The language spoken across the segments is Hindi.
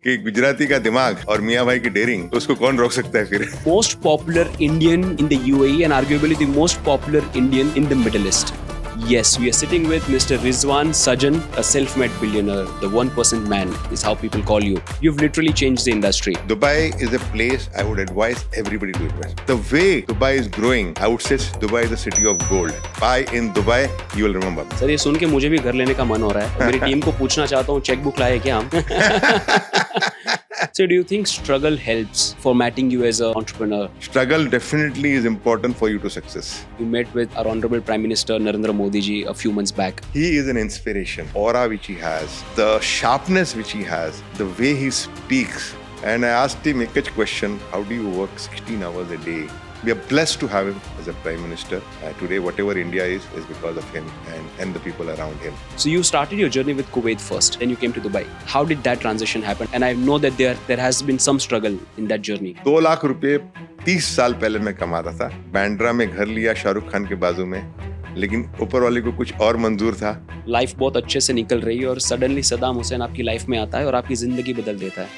कि गुजराती का दिमाग और मियाँ भाई की डेयरिंग, तो उसको कौन रोक सकता है फिर? Most popular Indian in the UAE and arguably the most popular Indian in the Middle East. Yes, we are sitting with Mr. Rizwan Sajan, a self-made billionaire. The 1% man is how people call you. You've literally changed the industry. Dubai is a place I would advise everybody to invest. The way Dubai is growing, I would say Dubai is a city of gold. Buy in Dubai, you will remember. Sir ये सुन के मुझे भी घर लेने का मन हो रहा है. मेरी टीम को पूछना चाहता हूँ चेकबुक लाए क्या हम? So do you think struggle helps formatting you as an entrepreneur? Struggle definitely is important for you to success. You met with our Honorable Prime Minister Narendra Modi ji a few months back. He is an inspiration. Aura which he has, the sharpness which he has, the way he speaks. And I asked him a question, how do you work 16 hours a day? We are blessed to have him as a Prime Minister. Today, whatever India is because of him and the people around him. So you started your journey with Kuwait first, then you came to Dubai. How did that transition happen? And I know that there has been some struggle in that journey. 2 lakh रुपए 30 साल पहले मैं कमाता था. बैंड्रा में घर लिया शाहरुख खान के बाजू में, लेकिन ऊपर वाले को कुछ और मंजूर था. लाइफ बहुत अच्छे से निकल रही है और सडनली सद्दाम हुसैन आपकी लाइफ में आता है और आपकी जिंदगी बदल देता है.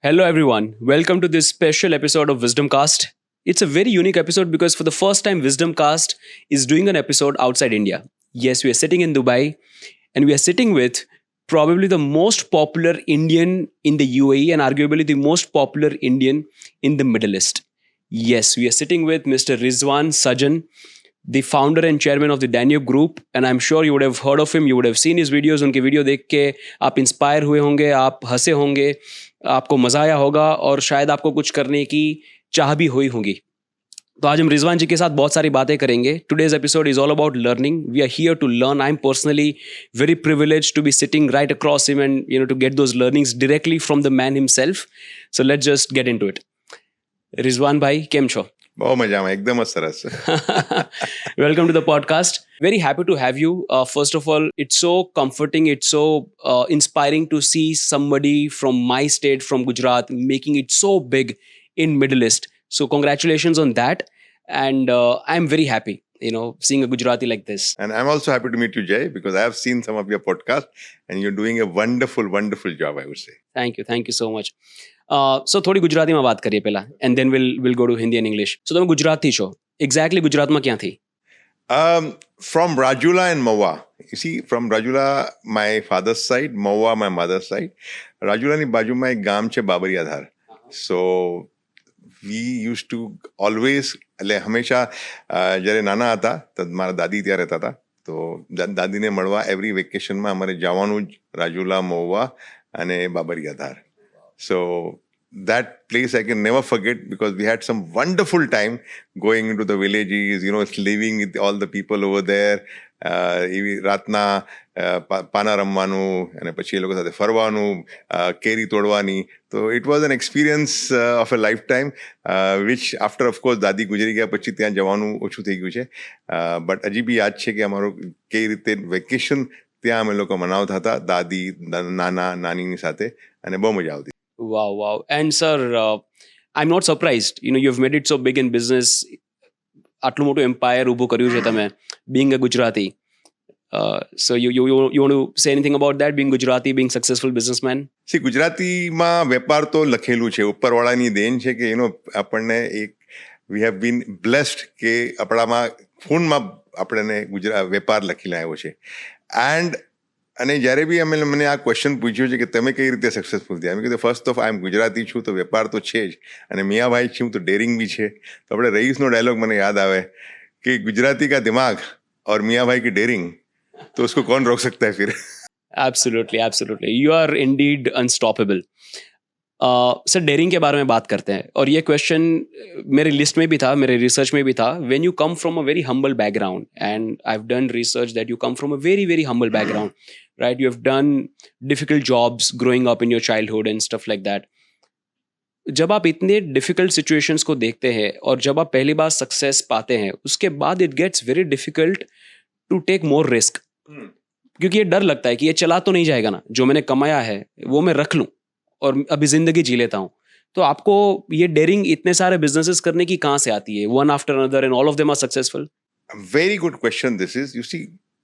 Hello everyone, welcome to this special episode of Wisdom Cast. It's a very unique episode because for the first time Wisdom Cast is doing an episode outside India. Yes, we are sitting in Dubai and we are sitting with probably the most popular Indian in the UAE and arguably the most popular Indian in the Middle East. Yes, we are sitting with Mr. Rizwan Sajan, the founder and chairman of the Danube Group, and I'm sure you would have heard of him, you would have seen his videos. उनके वीडियो देख के आप इंस्पायर हुए होंगे, आप हंसे होंगे, आपको मजा आया होगा और शायद आपको कुछ करने की चाह भी हुई होगी. तो आज हम रिजवान जी के साथ बहुत सारी बातें करेंगे. Today's episode is all about learning. We are here to learn. I am personally very privileged to be sitting right across him and to get those learnings directly from the man himself. So let's just get into it. Rizwan भाई કેમ છો? બહુ મજામાં, એકદમ જ સરસ. Welcome to the podcast. Very happy to have you. First of all, it's so comforting, it's so inspiring to see somebody from my state, from Gujarat, making it so big in Middle East. So congratulations on that. And I'm very happy, seeing a Gujarati like this. And I'm also happy to meet you, Jay, because I have seen some of your podcasts and you're doing a wonderful, wonderful job, I would say. Thank you so much. So થોડી ગુજરાતીમાં વાત કરીએ પહેલા and then we'll go to Hindi and English. So તમે ગુજરાતથી છો. Exactly ગુજરાતમાં ક્યાંથી? From Rajula and Mawa. You see, from Rajula, my father's side, Mawa, my mother's side. Rajula ની બાજુમાં એક ગામ છે બાબરિયાધાર. So we used to always, એટલે હંમેશા જ્યારે નાના હતા તો મારા દાદી ત્યાં રહેતા હતા, તો દાદીને મળવા એવરી વેકેશનમાં અમારે જવાનું જ રાજુલા, મહુવા અને બાબરિયાધાર. So that place I can never forget because we had some wonderful time going into the villages, living with all the people over there. રાતના પાના રમવાનું અને પછી એ લોકો સાથે ફરવાનું, કેરી તોડવાની. તો it was an experience of a lifetime, which after of course દાદી ગુજરી ગયા પછી ત્યાં જવાનું ઓછું થઈ ગયું છે. બટ હજી બી યાદ છે કે અમારું કઈ રીતે વેકેશન ત્યાં અમે લોકો મનાવતા હતા દાદી, નાના, નાનીની સાથે, અને બહુ મજા આવતી. Wow. And sir, I'm not surprised. You've made it so big in business. આટલું મોટું એમ્પાયર ઊભું કર્યું છે તમે, being a Gujarati. So you want to say anything about that, being Gujarati, being successful businessman? See, ગુજરાતીમાં વેપાર તો લખેલું છે, ઉપરવાળાની દેન છે કે આપણને એક we have been blessed કે આપણામાં ખૂનમાં આપણને વેપાર લખીને આવ્યો છે. અને જ્યારે બી મને આ ક્વેશ્ચન પૂછ્યો છે કે તમે કઈ રીતે સક્સેસફુલ થયા, મેં કીધું ફર્સ્ટ ઓફ આઈ એમ ગુજરાતી છું તો વેપાર તો છે જ, અને મિયાભાઈ છું તો ડેરિંગ બી છે. તો આપણે રઈસનો ડાયલોગ મને યાદ આવે કે ગુજરાતી કા દિમાગ और मियाँ भाई की डेयरिंग, तो उसको कौन रोक सकता है फिर? Absolutely. You are indeed unstoppable. Sir daring के बारे में बात करते हैं और ये क्वेश्चन मेरे लिस्ट में भी था, मेरे रिसर्च में भी था. When you come from a very humble background and I have done research that you come from a very very humble background, right? You have done difficult jobs growing up in your childhood and stuff like that. जब आप इतने डिफिकल्ट सिचुएशंस को देखते हैं और जब आप पहली बार सक्सेस पाते हैं, उसके बाद it gets very difficult to take more risk, क्योंकि ये डर लगता है कि ये चला तो नहीं जाएगा ना, जो मैंने कमाया है वो मैं रख लूं और अभी जिंदगी जी लेता हूं. तो आपको ये डेयरिंग इतने सारे बिजनेसेस करने की कहां से आती है, one after another and all of them are successful? Very good question this is. You see,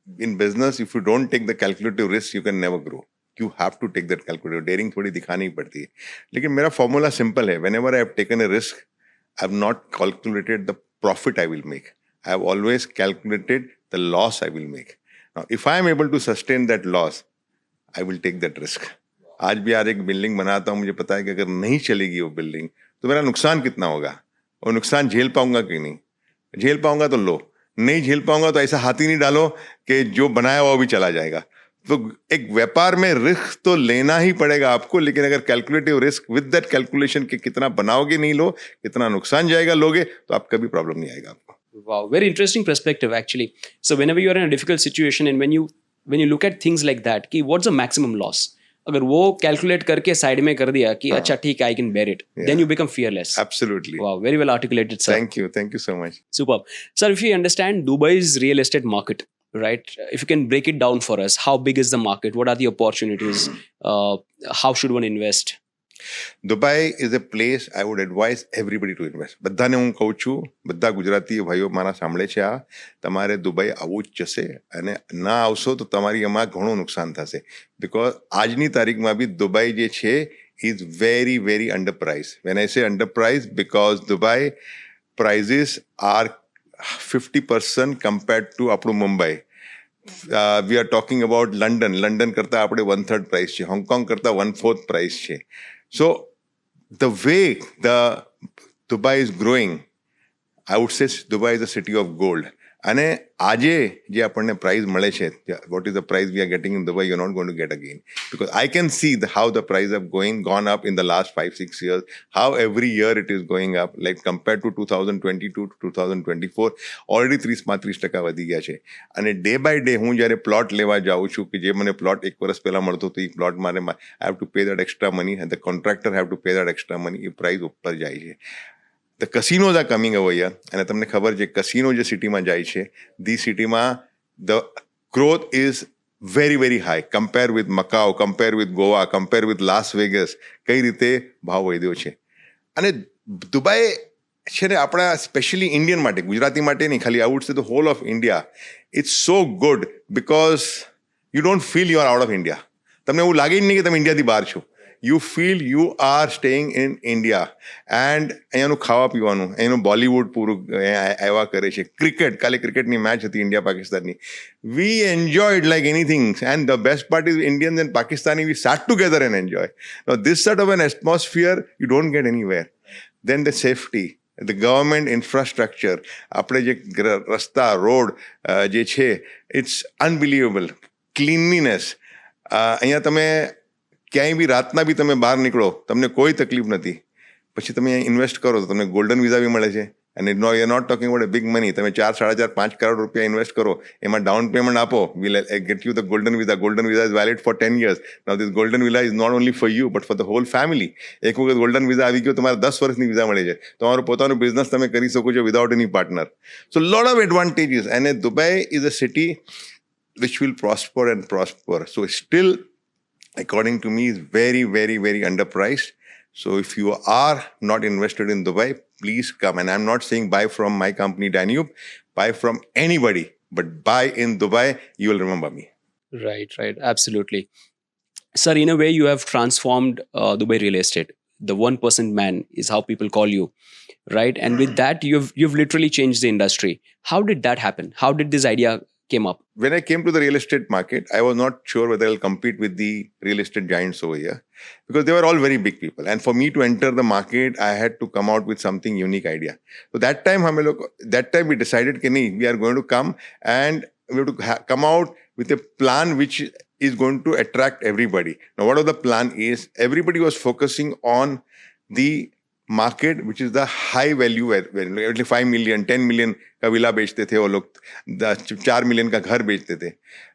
in business, if you don't take the calculative risk, you can never grow. You have to take that calculative. Daring थोड़ी दिखानी पड़ती है. लेकिन मेरा formula simple है. Whenever I have taken a risk, I have not calculated the profit I will make. I have always calculated the loss I will make. Now, if I am able to sustain that loss, I will take that risk. आज भी यार एक बिल्डिंग बनाता हूँ, मुझे पता है कि अगर नहीं चलेगी वो बिल्डिंग तो मेरा नुकसान कितना होगा, और नुकसान झेल पाऊंगा कि नहीं. झेल पाऊंगा तो लो, नहीं झेल पाऊंगा तो ऐसा हाथ ही नहीं डालो कि जो बनाया हुआ भी चला जाएगा. तो एक व्यापार में रिस्क तो लेना ही पड़ेगा आपको, लेकिन अगर calculative risk with that calculation के कितना बनाओगे नहीं लो, कितना नुकसान जाएगा लोगे, तो आप कभी प्रॉब्लम नहीं आएगा आपको. Wow, very interesting perspective actually. So whenever you are in a difficult situation and when you look at things like that, कि what's the maximum loss? अगर वो कैलकुलेट करके साइड में कर दिया कि अच्छा ठीक है, I can bear it, then you become fearless. Absolutely. Wow, very well articulated, sir. Thank you so much. Superb. Sir, if you understand Dubai's real estate market, right? If you can break it down for us, how big is the market? What are the opportunities? How should one invest? Dubai is a place I would advise everybody to invest. બધાને હું કહું છું, બધા ગુજરાતી ભાઈઓ મારા સાંભળે છે, આ તમારે દુબઈ આવવું જ જશે, અને ના આવશો તો તમારી એમાં ઘણું નુકસાન થશે. બિકોઝ આજની તારીખમાં બી દુબઈ જે છે is very very underpriced. When I say underpriced, because Dubai prices are 50% compared to આપણું Mumbai. We are talking about London કરતા આપણે 1/3 પ્રાઇસ છે, હોંગકોંગ કરતા 1/4 પ્રાઇસ છે. So the way the Dubai is growing, I would say Dubai is a city of gold. અને આજે જે આપણને પ્રાઇઝ મળે છે, what is the price we are getting in Dubai, you're not going to get again. Because I can see how the price have gone up in the last 5-6 years, how every year it is going up, like compared to 2022 to 2024, already 30-35% વધી ગયા છે. અને ડે બાય ડે હું જ્યારે પ્લોટ લેવા જાઉં છું, કે જે મને પ્લોટ 1 વર્ષ પહેલા મળતો હતો, એ પ્લોટ મારે I have to pay that extra money, and the contractor have to pay that extra money, A price ઉપર જાય છે. The casinos are coming over here, અને તમને ખબર છે કસિનો જે સિટીમાં જાય છે, ધી સિટીમાં the growth is very very high compare with Macau, compare with Goa, compare with Las Vegas. કઈ રીતે ભાવ વધ્યો છે. અને દુબઈ છે ને આપણા સ્પેશિયલી ઇન્ડિયન માટે, ગુજરાતી માટે નહીં, ખાલી I would say the whole of India, it's so good because you don't feel you are out of India. તમને એવું લાગે જ નહીં કે તમે ઇન્ડિયાથી બહાર છો. You feel you are staying in India. And અહીંયાનું ખાવા પીવાનું, અહીંયાનું બોલિવૂડ પૂરું આવ્યા કરે છે. ક્રિકેટ, કાલે ક્રિકેટની મેચ હતી ઇન્ડિયા પાકિસ્તાનની. We enjoyed like anything, and the best part is Indians and Pakistani, we sat together and enjoy. Now this sort of an atmosphere you don't get anywhere. Then the safety, the government infrastructure, આપણે જે રસ્તા રોડ જે છે, it's unbelievable. Cleanliness, અહીંયા તમે ક્યાંય બી રાતના બી તમે બહાર નીકળો, તમને કોઈ તકલીફ નથી. પછી તમે ઇન્વેસ્ટ કરો તો તમને ગોલ્ડન વિઝા બી મળે છે. અને you are not talking about a big money. તમે 4-4.5 કરોડ રૂપિયા ઇન્વેસ્ટ કરો, એમાં ડાઉન પેમેન્ટ આપો, will get you the golden visa. Golden visa is valid for 10 years. Now this golden visa is not only for you but for the whole family. એક વખત ગોલ્ડન વિઝા આવી ગયો, તમારે 10 વર્ષની વિઝા મળે છે. તમારું પોતાનું બિઝનેસ તમે કરી શકો છો without any partner. So lot of advantages. અને Dubai is a city which will prosper and prosper. So still, according to me, is very, very, very underpriced. So if you are not invested in Dubai, please come. And I'm not saying buy from my company Danube, buy from anybody, but buy in Dubai, you will remember me. Right, absolutely. Sir, in a way, you have transformed Dubai real estate. The 1% man is how people call you, right? And with that, you've literally changed the industry. How did that happen? How did this idea came up? When I came to the real estate market, I was not sure whether I'll compete with the real estate giants over here, because they were all very big people. And for me to enter the market, I had to come out with something unique idea. So that time we decided that we are going to come and we have to come out with a plan which is going to attract everybody. Now, what of the plan is, everybody was focusing on the market which is the high value, એટલે 5 million 10 million का विला बेचते थे वो लोग, 4 million का घर बेचते थे.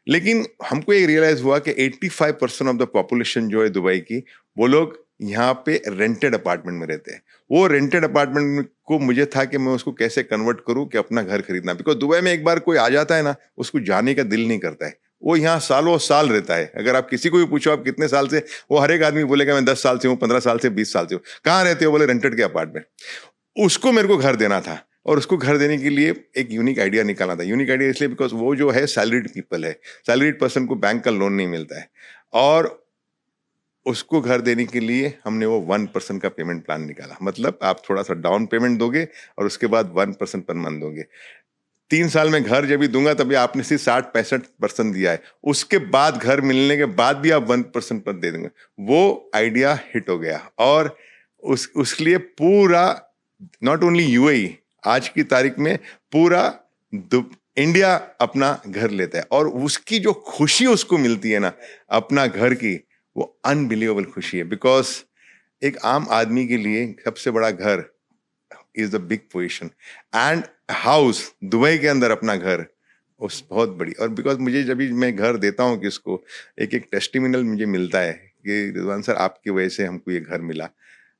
लेकिन हमको ये रियलाइज हुआ कि 85% ऑफ द पॉपुलेशन जो है दुबई की, वो लोग यहाँ पे रेंटेड अपार्टमेंट में रहते हैं. वो रेंटेड अपार्टमेंट को मुझे था कि मैं उसको कैसे कन्वर्ट करूँ कि अपना घर खरीदना. बिकॉज दुबई में एक बार कोई आ जाता है ना, उसको जाने का दिल नहीं करता है. वो यहाँ सालों साल रहता है. अगर आप किसी को भी पूछो आप कितने साल से, वो हर एक आदमी बोलेगा मैं 10 साल से हूँ, 15 साल से, 20 साल से हूँ. कहाँ रहते हो? बोले रेंटेड के अपार्टमेंट. उसको मेरे को घर देना था. और उसको घर देने के लिए एक यूनिक आइडिया निकालना था। यूनिक आइडिया इसलिए बिकॉज वो जो है सैलरीड पीपल है, सैलरीड पर्सन को बैंक का लोन नहीं मिलता है, और उसको घर देने के लिए हमने वो 1% का पेमेंट प्लान निकाला। मतलब आप थोड़ा सा डाउन पेमेंट दोगे और उसके बाद 1% पर मंथ दोगे। 3 साल में घर जब भी दूंगा तभी आपने सिर्फ 60-65% दिया है, उसके बाद घर मिलने के बाद भी आप 1% पर दे देंगे। वो आइडिया हिट हो गया और उसके लिए पूरा नॉट ओनली यूएई, आज की तारीख में पूरा इंडिया अपना घर लेता है, और उसकी जो खुशी उसको मिलती है ना अपना घर की, वो अनबिलीवेबल खुशी है। बिकॉज एक आम आदमी के लिए सबसे बड़ा घर is the big position, and house Dubai के अंदर अपना घर उस बहुत बड़ी। और बिकॉज मुझे जब भी मैं घर देता हूँ किसको, एक एक टेस्टिमोनियल मुझे मिलता है कि रिजवान सर आपकी वजह से हमको ये घर मिला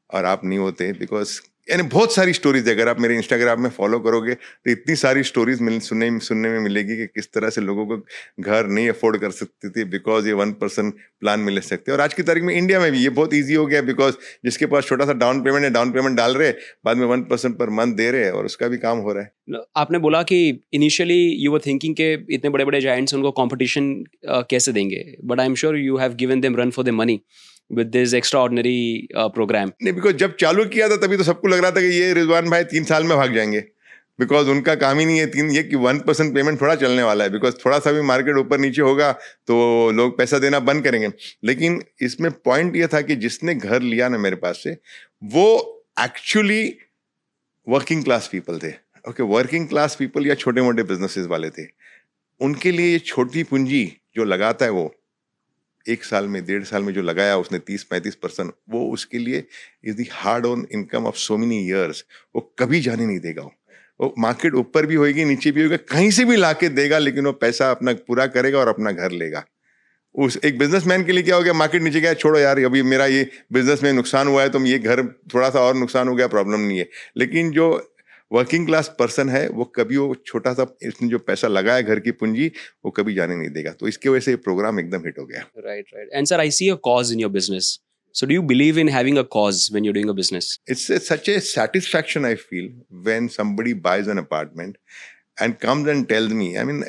और आप नहीं होते। बिकॉज यानी बहुत सारी स्टोरीज है, अगर आप मेरे इंस्टाग्राम में फॉलो करोगे तो इतनी सारी स्टोरीज सुनने में मिलेगी कि किस तरह से लोगों को घर नहीं अफोर्ड कर सकते थे बिकॉज ये 1% प्लान मिल सकते हैं। और आज की तारीख में इंडिया में भी ये बहुत इजी हो गया, बिकॉज जिसके पास छोटा सा डाउन पेमेंट है, डाउन पेमेंट डाल रहे, बाद में 1% पर मंथ दे रहे और उसका भी काम हो रहा है। आपने बोला कि इनिशियली यू वर थिंकिंग के इतने बड़े बड़े जायंट्स उनको कंपटीशन कैसे देंगे, but I am sure you have given them run for the money with this extraordinary program. नहीं, बिकॉज जब चालू किया था तभी तो सबको लग रहा था कि ये रिजवान भाई 3 साल में भाग जाएंगे, बिकॉज उनका काम ही नहीं है ये कि 1% पेमेंट थोड़ा चलने वाला है। बिकॉज थोड़ा सा भी मार्केट ऊपर नीचे होगा तो लोग पैसा देना बंद करेंगे। लेकिन इसमें पॉइंट ये था कि जिसने घर लिया ना मेरे पास से, वो एक्चुअली वर्किंग क्लास पीपल थे। ओके, वर्किंग क्लास पीपल या छोटे मोटे बिजनेसेस वाले थे। उनके लिए ये छोटी पूंजी जो लगाता है, वो 1 साल में 1.5 साल में जो लगाया उसने 30-35%, वो उसके लिए is the hard on income of so many years. वो कभी जाने नहीं देगा। वो मार्केट ऊपर भी होगी नीचे भी होगा, कहीं से भी लाके देगा, लेकिन वो पैसा अपना पूरा करेगा और अपना घर लेगा। उस एक बिजनेसमैन के लिए क्या हो गया, मार्केट नीचे गया, छोड़ो यार अभी मेरा ये बिजनेस में नुकसान हुआ है तो ये घर थोड़ा सा और नुकसान हो गया, प्रॉब्लम नहीं है। लेकिन जो वर्किंग क्लास पर्सन है वो कभी वो छोटा सा इसने जो पैसा लगाया घर की पूंजी, वो कभी जाने नहीं देगा। तो इसके वजह से ये प्रोग्राम एकदम हिट हो गया। Right. And sir, I see a cause in your business. So do you believe in having a cause when you're doing a business? It's such a satisfaction I feel when somebody buys an apartment and comes and tells me, I mean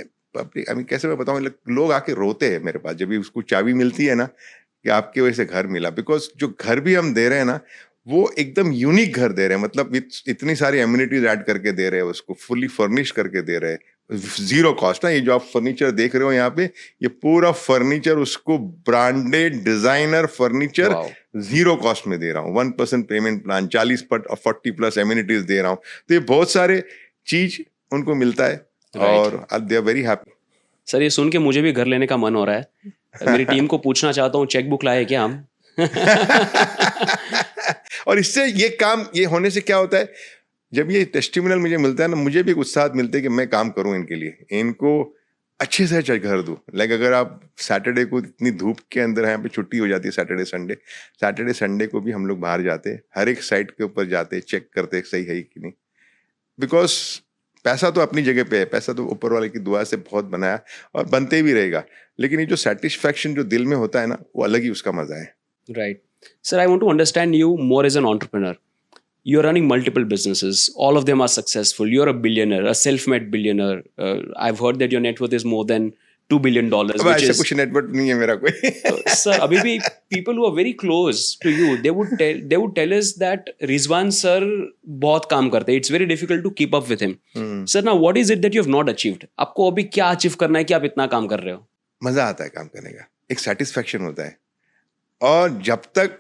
कैसे मैं बताऊं, लोग आके रोते हैं मेरे पास जब भी उसको चाबी मिलती है ना कि आपके वजह से घर मिला। बिकॉज जो घर भी हम दे रहे हैं ना, वो एकदम यूनिक घर दे रहे हैं। मतलब इतनी सारी एम्यूनिटीज ऐड करके दे रहे हैं, उसको फुल्ली फर्निश करके दे रहे हैं, 0 कॉस्ट ना। ये जो आप फर्नीचर देख रहे हो यहाँ पे, ये पूरा फर्नीचर उसको ब्रांडेड डिजाइनर फर्नीचर 0 कॉस्ट में दे रहा हूँ। 1% पेमेंट प्लान, 40+ एम्यूनिटीज दे रहा हूँ। तो ये बहुत सारे चीज उनको मिलता है और they are very happy. Sir, ये सुन के मुझे भी घर लेने का मन हो रहा है। मेरी टीम को पूछना चाहता हूँ, चेकबुक लाए क्या हम? और इससे ये होने से क्या होता है, जब ये टेस्टिमोनियल मुझे मिलता है ना, मुझे भी उत्साह मिलता है कि मैं काम करूं इनके लिए, इनको अच्छे से अच्छा घर दूं। लाइक अगर आप सैटरडे को इतनी धूप के अंदर यहाँ पे छुट्टी हो जाती है, सैटरडे संडे को भी हम लोग बाहर जाते हैं, हर एक साइट के ऊपर जाते, चेक करते सही है कि नहीं। बिकॉज पैसा तो अपनी जगह पे है, पैसा तो ऊपर वाले की दुआ से बहुत बनाया और बनते भी रहेगा, लेकिन ये जो सेटिस्फैक्शन जो दिल में होता है ना, वो अलग ही उसका मजा है। Right. Sir, I want to understand you more as an entrepreneur. You're running multiple businesses. All of them are successful. You're a billionaire, a self-made billionaire. I've heard that your net worth is more than $2 billion. अब ऐसा कुछ नेटवर्क नहीं है मेरा कोई। Sir, अभी भी people who are very close to you, they would tell us that Rizwan sir बहुत काम करते हैं. It's very difficult to keep up with him. Sir, now what is it that you have not achieved? आपको अभी क्या अचीव करना है कि आप इतना काम कर रहे हो? मजा आता है काम करने का, एक सेटिस्फैक्शन होता है। और जब तक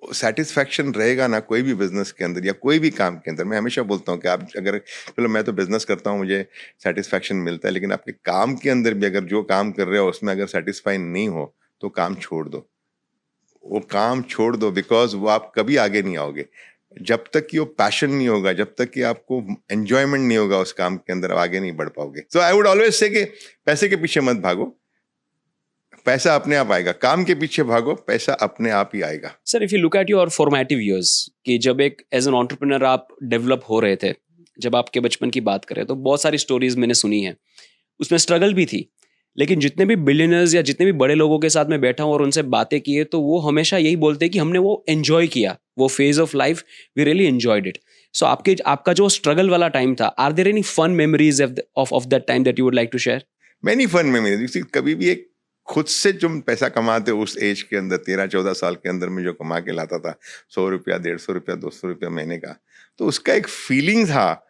सेटिस्फैक्शन रहेगा ना कोई भी बिजनेस के अंदर या कोई भी काम के अंदर, मैं हमेशा बोलता हूँ कि आप अगर, चलो मैं तो बिजनेस करता हूँ, मुझे सेटिस्फैक्शन मिलता है, लेकिन आपके काम के अंदर भी अगर जो काम कर रहे हो उसमें अगर सेटिस्फाई नहीं हो तो काम छोड़ दो, वो काम छोड़ दो। बिकॉज वो आप कभी आगे नहीं आओगे जब तक कि वो पैशन नहीं होगा, जब तक कि आपको एंजॉयमेंट नहीं होगा उस काम के अंदर, आगे नहीं बढ़ पाओगे। सो आई वुड ऑलवेज से कि पैसे के पीछे मत भागो, पैसा अपने आप आएगा। काम के पीछे भागो, पैसा अपने आप ही आएगा। Sir, if you look at your formative years, कि जब एक एज एन एंटरप्रेन्योर आप डेवलप हो रहे थे, जब आपके बचपन की बात करें तो बहुत सारी स्टोरीज मैंने सुनी है, उसमें स्ट्रगल भी थी। लेकिन जितने भी बिलियनर्स या जितने भी बड़े लोगों के साथ मैं बैठा हूँ और उनसे बातें की है, तो वो हमेशा यही बोलते हैं कि हमने वो एंजॉय किया, वो phase of life we really enjoyed it. So आपका जो स्ट्रगल वाला टाइम था, are there any fun memories of that time that you would like to share? Many fun memories. कभी भी एक खुद से तुम पैसा कमाते हो उस एज के अंदर, 13-14 साल के अंदर में जो कमा के लाता था, 100 रुपया, 150 रुपया, 200 रुपया महीने का, तो उसका एक फीलिंग था।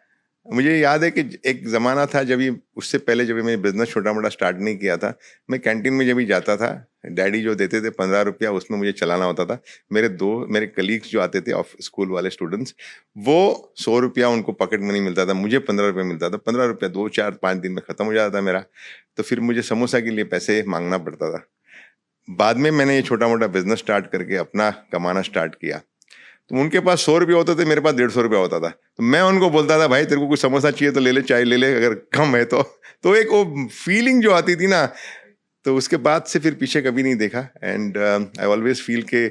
मुझे याद है कि एक ज़माना था जब ये, उससे पहले जब मैंने बिजनेस छोटा मोटा स्टार्ट नहीं किया था, मैं कैंटीन में जब भी जाता था, डैडी जो देते थे 15 रुपया, उसमें मुझे चलाना होता था। मेरे कलीग्स जो आते थे ऑफ स्कूल वाले स्टूडेंट्स, वो 100 रुपया उनको पॉकेट मनी मिलता था, मुझे 15 रुपया मिलता था। 15 रुपया 2, 4, 5 दिन में ख़त्म हो जाता था मेरा। तो फिर मुझे समोसा के लिए पैसे मांगना पड़ता था। बाद में मैंने ये छोटा मोटा बिजनेस स्टार्ट करके अपना कमाना स्टार्ट किया। तो उनके पास 100 रुपये होते थे, मेरे पास 150 रुपया होता था। तो मैं उनको बोलता था, भाई तेरे को कुछ समोसा चाहिए तो ले ले, चाय ले ले, अगर कम है तो एक वो फीलिंग जो आती थी ना, तो उसके बाद से फिर पीछे कभी नहीं देखा। एंड आई ऑलवेज फील के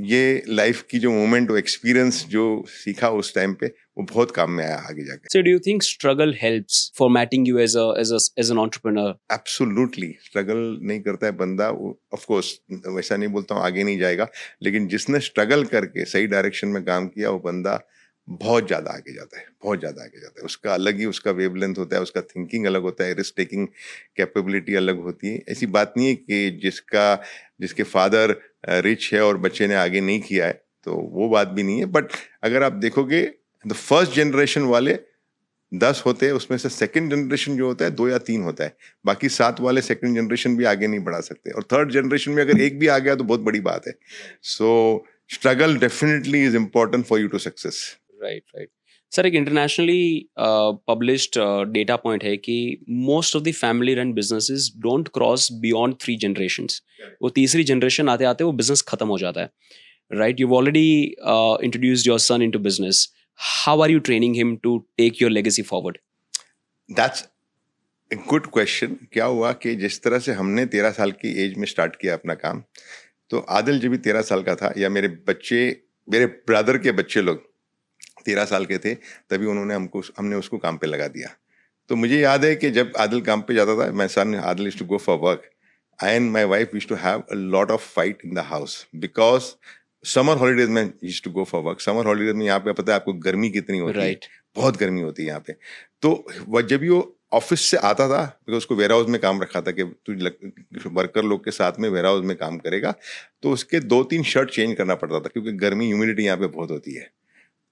ये लाइफ की जो मोमेंट, वो एक्सपीरियंस जो सीखा उस टाइम पे, वो बहुत काम में आया आगे जाके। So do you think struggle helps formatting you as an entrepreneur? Absolutely. Struggle नहीं करता है बंदा, ऑफ कोर्स वैसा नहीं बोलता हूँ आगे नहीं जाएगा, लेकिन जिसने स्ट्रगल करके सही डायरेक्शन में काम किया, वो बंदा बहुत ज़्यादा आगे जाता है, बहुत ज़्यादा आगे जाता है। उसका अलग ही उसका वेवलेंथ होता है, उसका थिंकिंग अलग होता है, रिस्क टेकिंग कैपेबिलिटी अलग होती है। ऐसी बात नहीं है कि जिसके फादर रिच है और बच्चे ने आगे नहीं किया है, तो वो बात भी नहीं है। बट अगर आप देखोगे, द फर्स्ट जनरेशन वाले 10 होते हैं, उसमें से सेकंड जनरेशन जो होता है 2 या 3 होता है, बाकी 7 वाले सेकंड जनरेशन भी आगे नहीं बढ़ा सकते, और थर्ड जनरेशन में अगर एक भी आ गया तो बहुत बड़ी बात है। So struggle definitely is important for you to success. Right. Sir, एक इंटरनेशनली पब्लिश्ड डेटा पॉइंट है कि most of the family run businesses don't cross beyond 3 generations. वो तीसरी जनरेशन आते आते वो बिजनेस खत्म हो जाता है, right? You already introduced your son into business. How are you training him to take your legacy forward? That's a good question. क्या हुआ कि जिस तरह से हमने 13 साल की एज में स्टार्ट किया अपना काम, तो आदिल जब भी 13 साल का था, या मेरे ब्रदर के बच्चे लोग 13 साल के थे, तभी हमने उसको काम पे लगा दिया। तो मुझे याद है कि जब आदिल काम पे जाता था, my son Adil used to go for work, I and my wife used to have a lot of fight in the house, because summer holidays में used to go for work. Summer holidays में यहाँ पे पता है आपको गर्मी कितनी होती है, बहुत गर्मी होती है यहाँ पे। तो वह जब भी वो ऑफिस से आता था, बिकॉज उसको वेयर हाउस में काम रखा था कि तू वर्कर लोग के साथ में वेयर हाउस में काम करेगा, तो उसके 2-3 शर्ट चेंज करना पड़ता था, क्योंकि गर्मी ह्यूमिडिटी यहाँ पे बहुत होती है।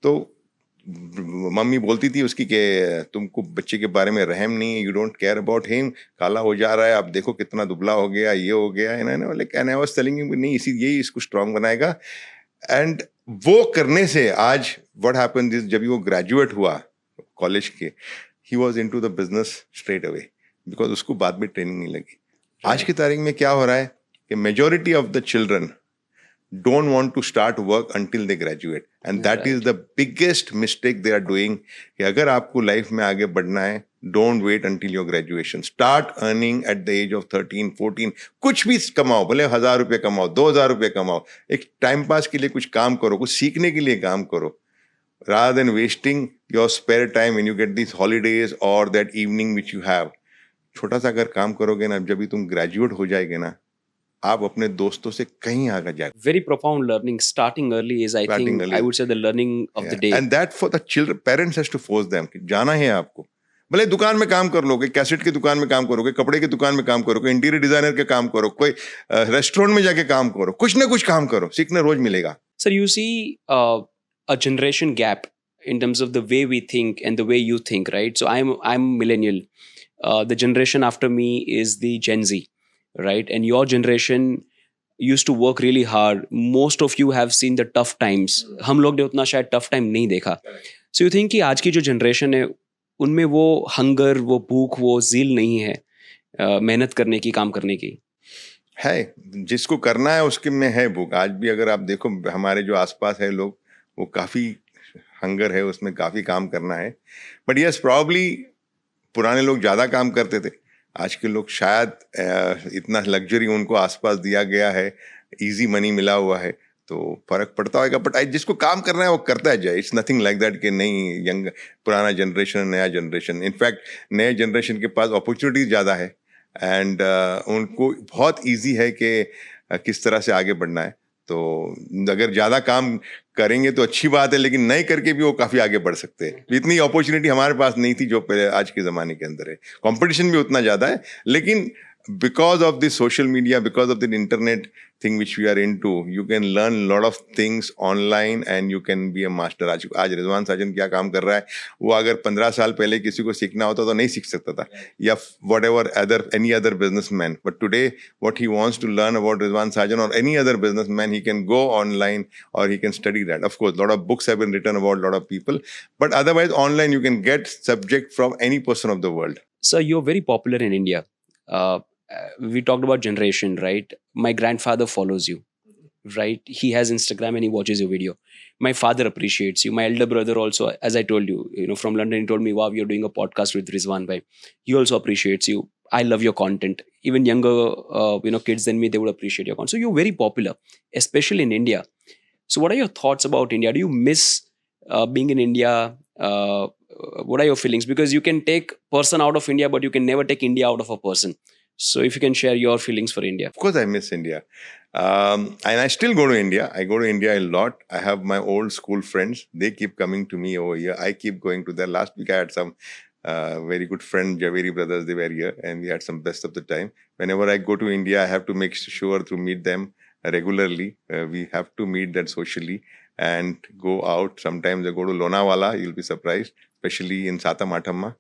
तो मम्मी बोलती थी उसकी कि तुमको बच्चे के बारे में रहम नहीं है, you don't care about him, काला हो जा रहा है, आप देखो कितना दुबला हो गया, ये हो गया है ना, like and I was telling him नहीं, यही इसको स्ट्रांग बनाएगा। एंड वो करने से आज व्हाट हैपेंड इज, जब वो ग्रेजुएट हुआ कॉलेज के, he was into the business straight away, because उसको बाद में ट्रेनिंग नहीं लगी। आज की तारीख में क्या हो रहा है कि majority of the children don't want to start work until they graduate, and that is the biggest mistake they are doing. कि अगर आपको लाइफ में आगे बढ़ना है, don't wait until your graduation, start earning at the age of 13, 14. कुछ भी कमाओ, भले 1000 रुपये कमाओ, 2000 रुपये कमाओ, एक टाइम पास के लिए कुछ काम करो, कुछ सीखने के लिए काम करो, rather than wasting your spare time when you get these holidays or that evening which you have. छोटा सा अगर काम करोगे ना, जब भी तुम ग्रेजुएट हो जाएगे ना, आप अपने दोस्तों से कहीं आगे जाए। Very profound learning. Starting early is, I would say, the learning of the day. And that for the children, parents has to force them कि जाना है आपको, भले दुकान में काम कर लोगे, कैसेट की दुकान में काम करोगे, कपड़े की दुकान में काम करोगे, इंटीरियर डिजाइनर के काम करो, कोई रेस्टोरेंट में जाके काम करो, कुछ ना कुछ काम करो, सीखने रोज मिलेगा। Sir, you see a generation gap in terms of the way we think and the way you think, right? So I'm millennial. The generation after me is the Gen Z. Right? And your generation used to work really hard. Most of you have seen the tough times. हम लोग ने उतना शायद tough time नहीं देखा. So you think कि आज की जो generation है, उनमें वो hunger, वो भूख, वो zeal नहीं है मेहनत करने की, काम करने की? है, जिसको करना है उसके में है भूख। आज भी अगर आप देखो हमारे जो आसपास है लोग, वो काफ़ी हंगर है, उसमें काफ़ी काम करना है। बट यस, प्रॉब्ली पुराने लोग ज़्यादा काम करते थे, आज के लोग शायद इतना लग्जरी उनको आसपास दिया गया है, इजी मनी मिला हुआ है, तो फर्क पड़ता होगा। बट जिसको काम करना है वो करता है जाए। इट्स नथिंग लाइक दैट कि नहीं पुराना जनरेशन नया जनरेशन। इनफैक्ट नए जनरेशन के पास अपॉर्चुनिटीज ज़्यादा है, एंड उनको बहुत ईजी है कि किस तरह से आगे बढ़ना है। तो अगर ज़्यादा काम करेंगे तो अच्छी बात है, लेकिन नहीं करके भी वो काफ़ी आगे बढ़ सकते हैं. इतनी अपॉर्चुनिटी हमारे पास नहीं थी जो पहले आज के ज़माने के अंदर है. कंपटीशन भी उतना ज़्यादा है, लेकिन because of the social media, because of the internet thing which we are into, you can learn a lot of things online and you can be a master. आज रिजवान साजन क्या काम कर रहा है, वो अगर 15 साल पहले किसी को सीखना होता तो नहीं सीख सकता था, या whatever other any other businessman. But today what he wants to learn about Rizwan Sajan or any other businessman, he can go online or he can study that. Of course, a lot of books have been written about a lot of people, but otherwise online you can get subject from any person of the world. So you're very popular in India. We talked about generation, right? My grandfather follows you, right? He has Instagram and he watches your video. My father appreciates you. My elder brother also, as I told you, from London, he told me, wow, you're doing a podcast with Rizwan bhai. He also appreciates you. I love your content. Even younger, kids than me, they would appreciate your content. So you're very popular, especially in India. So what are your thoughts about India? Do you miss being in India? What are your feelings? Because you can take person out of India, but you can never take India out of a person. So if you can share your feelings for India. Of course, I miss India. And I still go to India. I go to India a lot. I have my old school friends. They keep coming to me over here. I keep going to them. Last week, I had some very good friend, Javeri brothers. They were here and we had some best of the time. Whenever I go to India, I have to make sure to meet them regularly. We have to meet them socially and go out. Sometimes I go to Lonavala. You'll be surprised, especially in Satamatamma.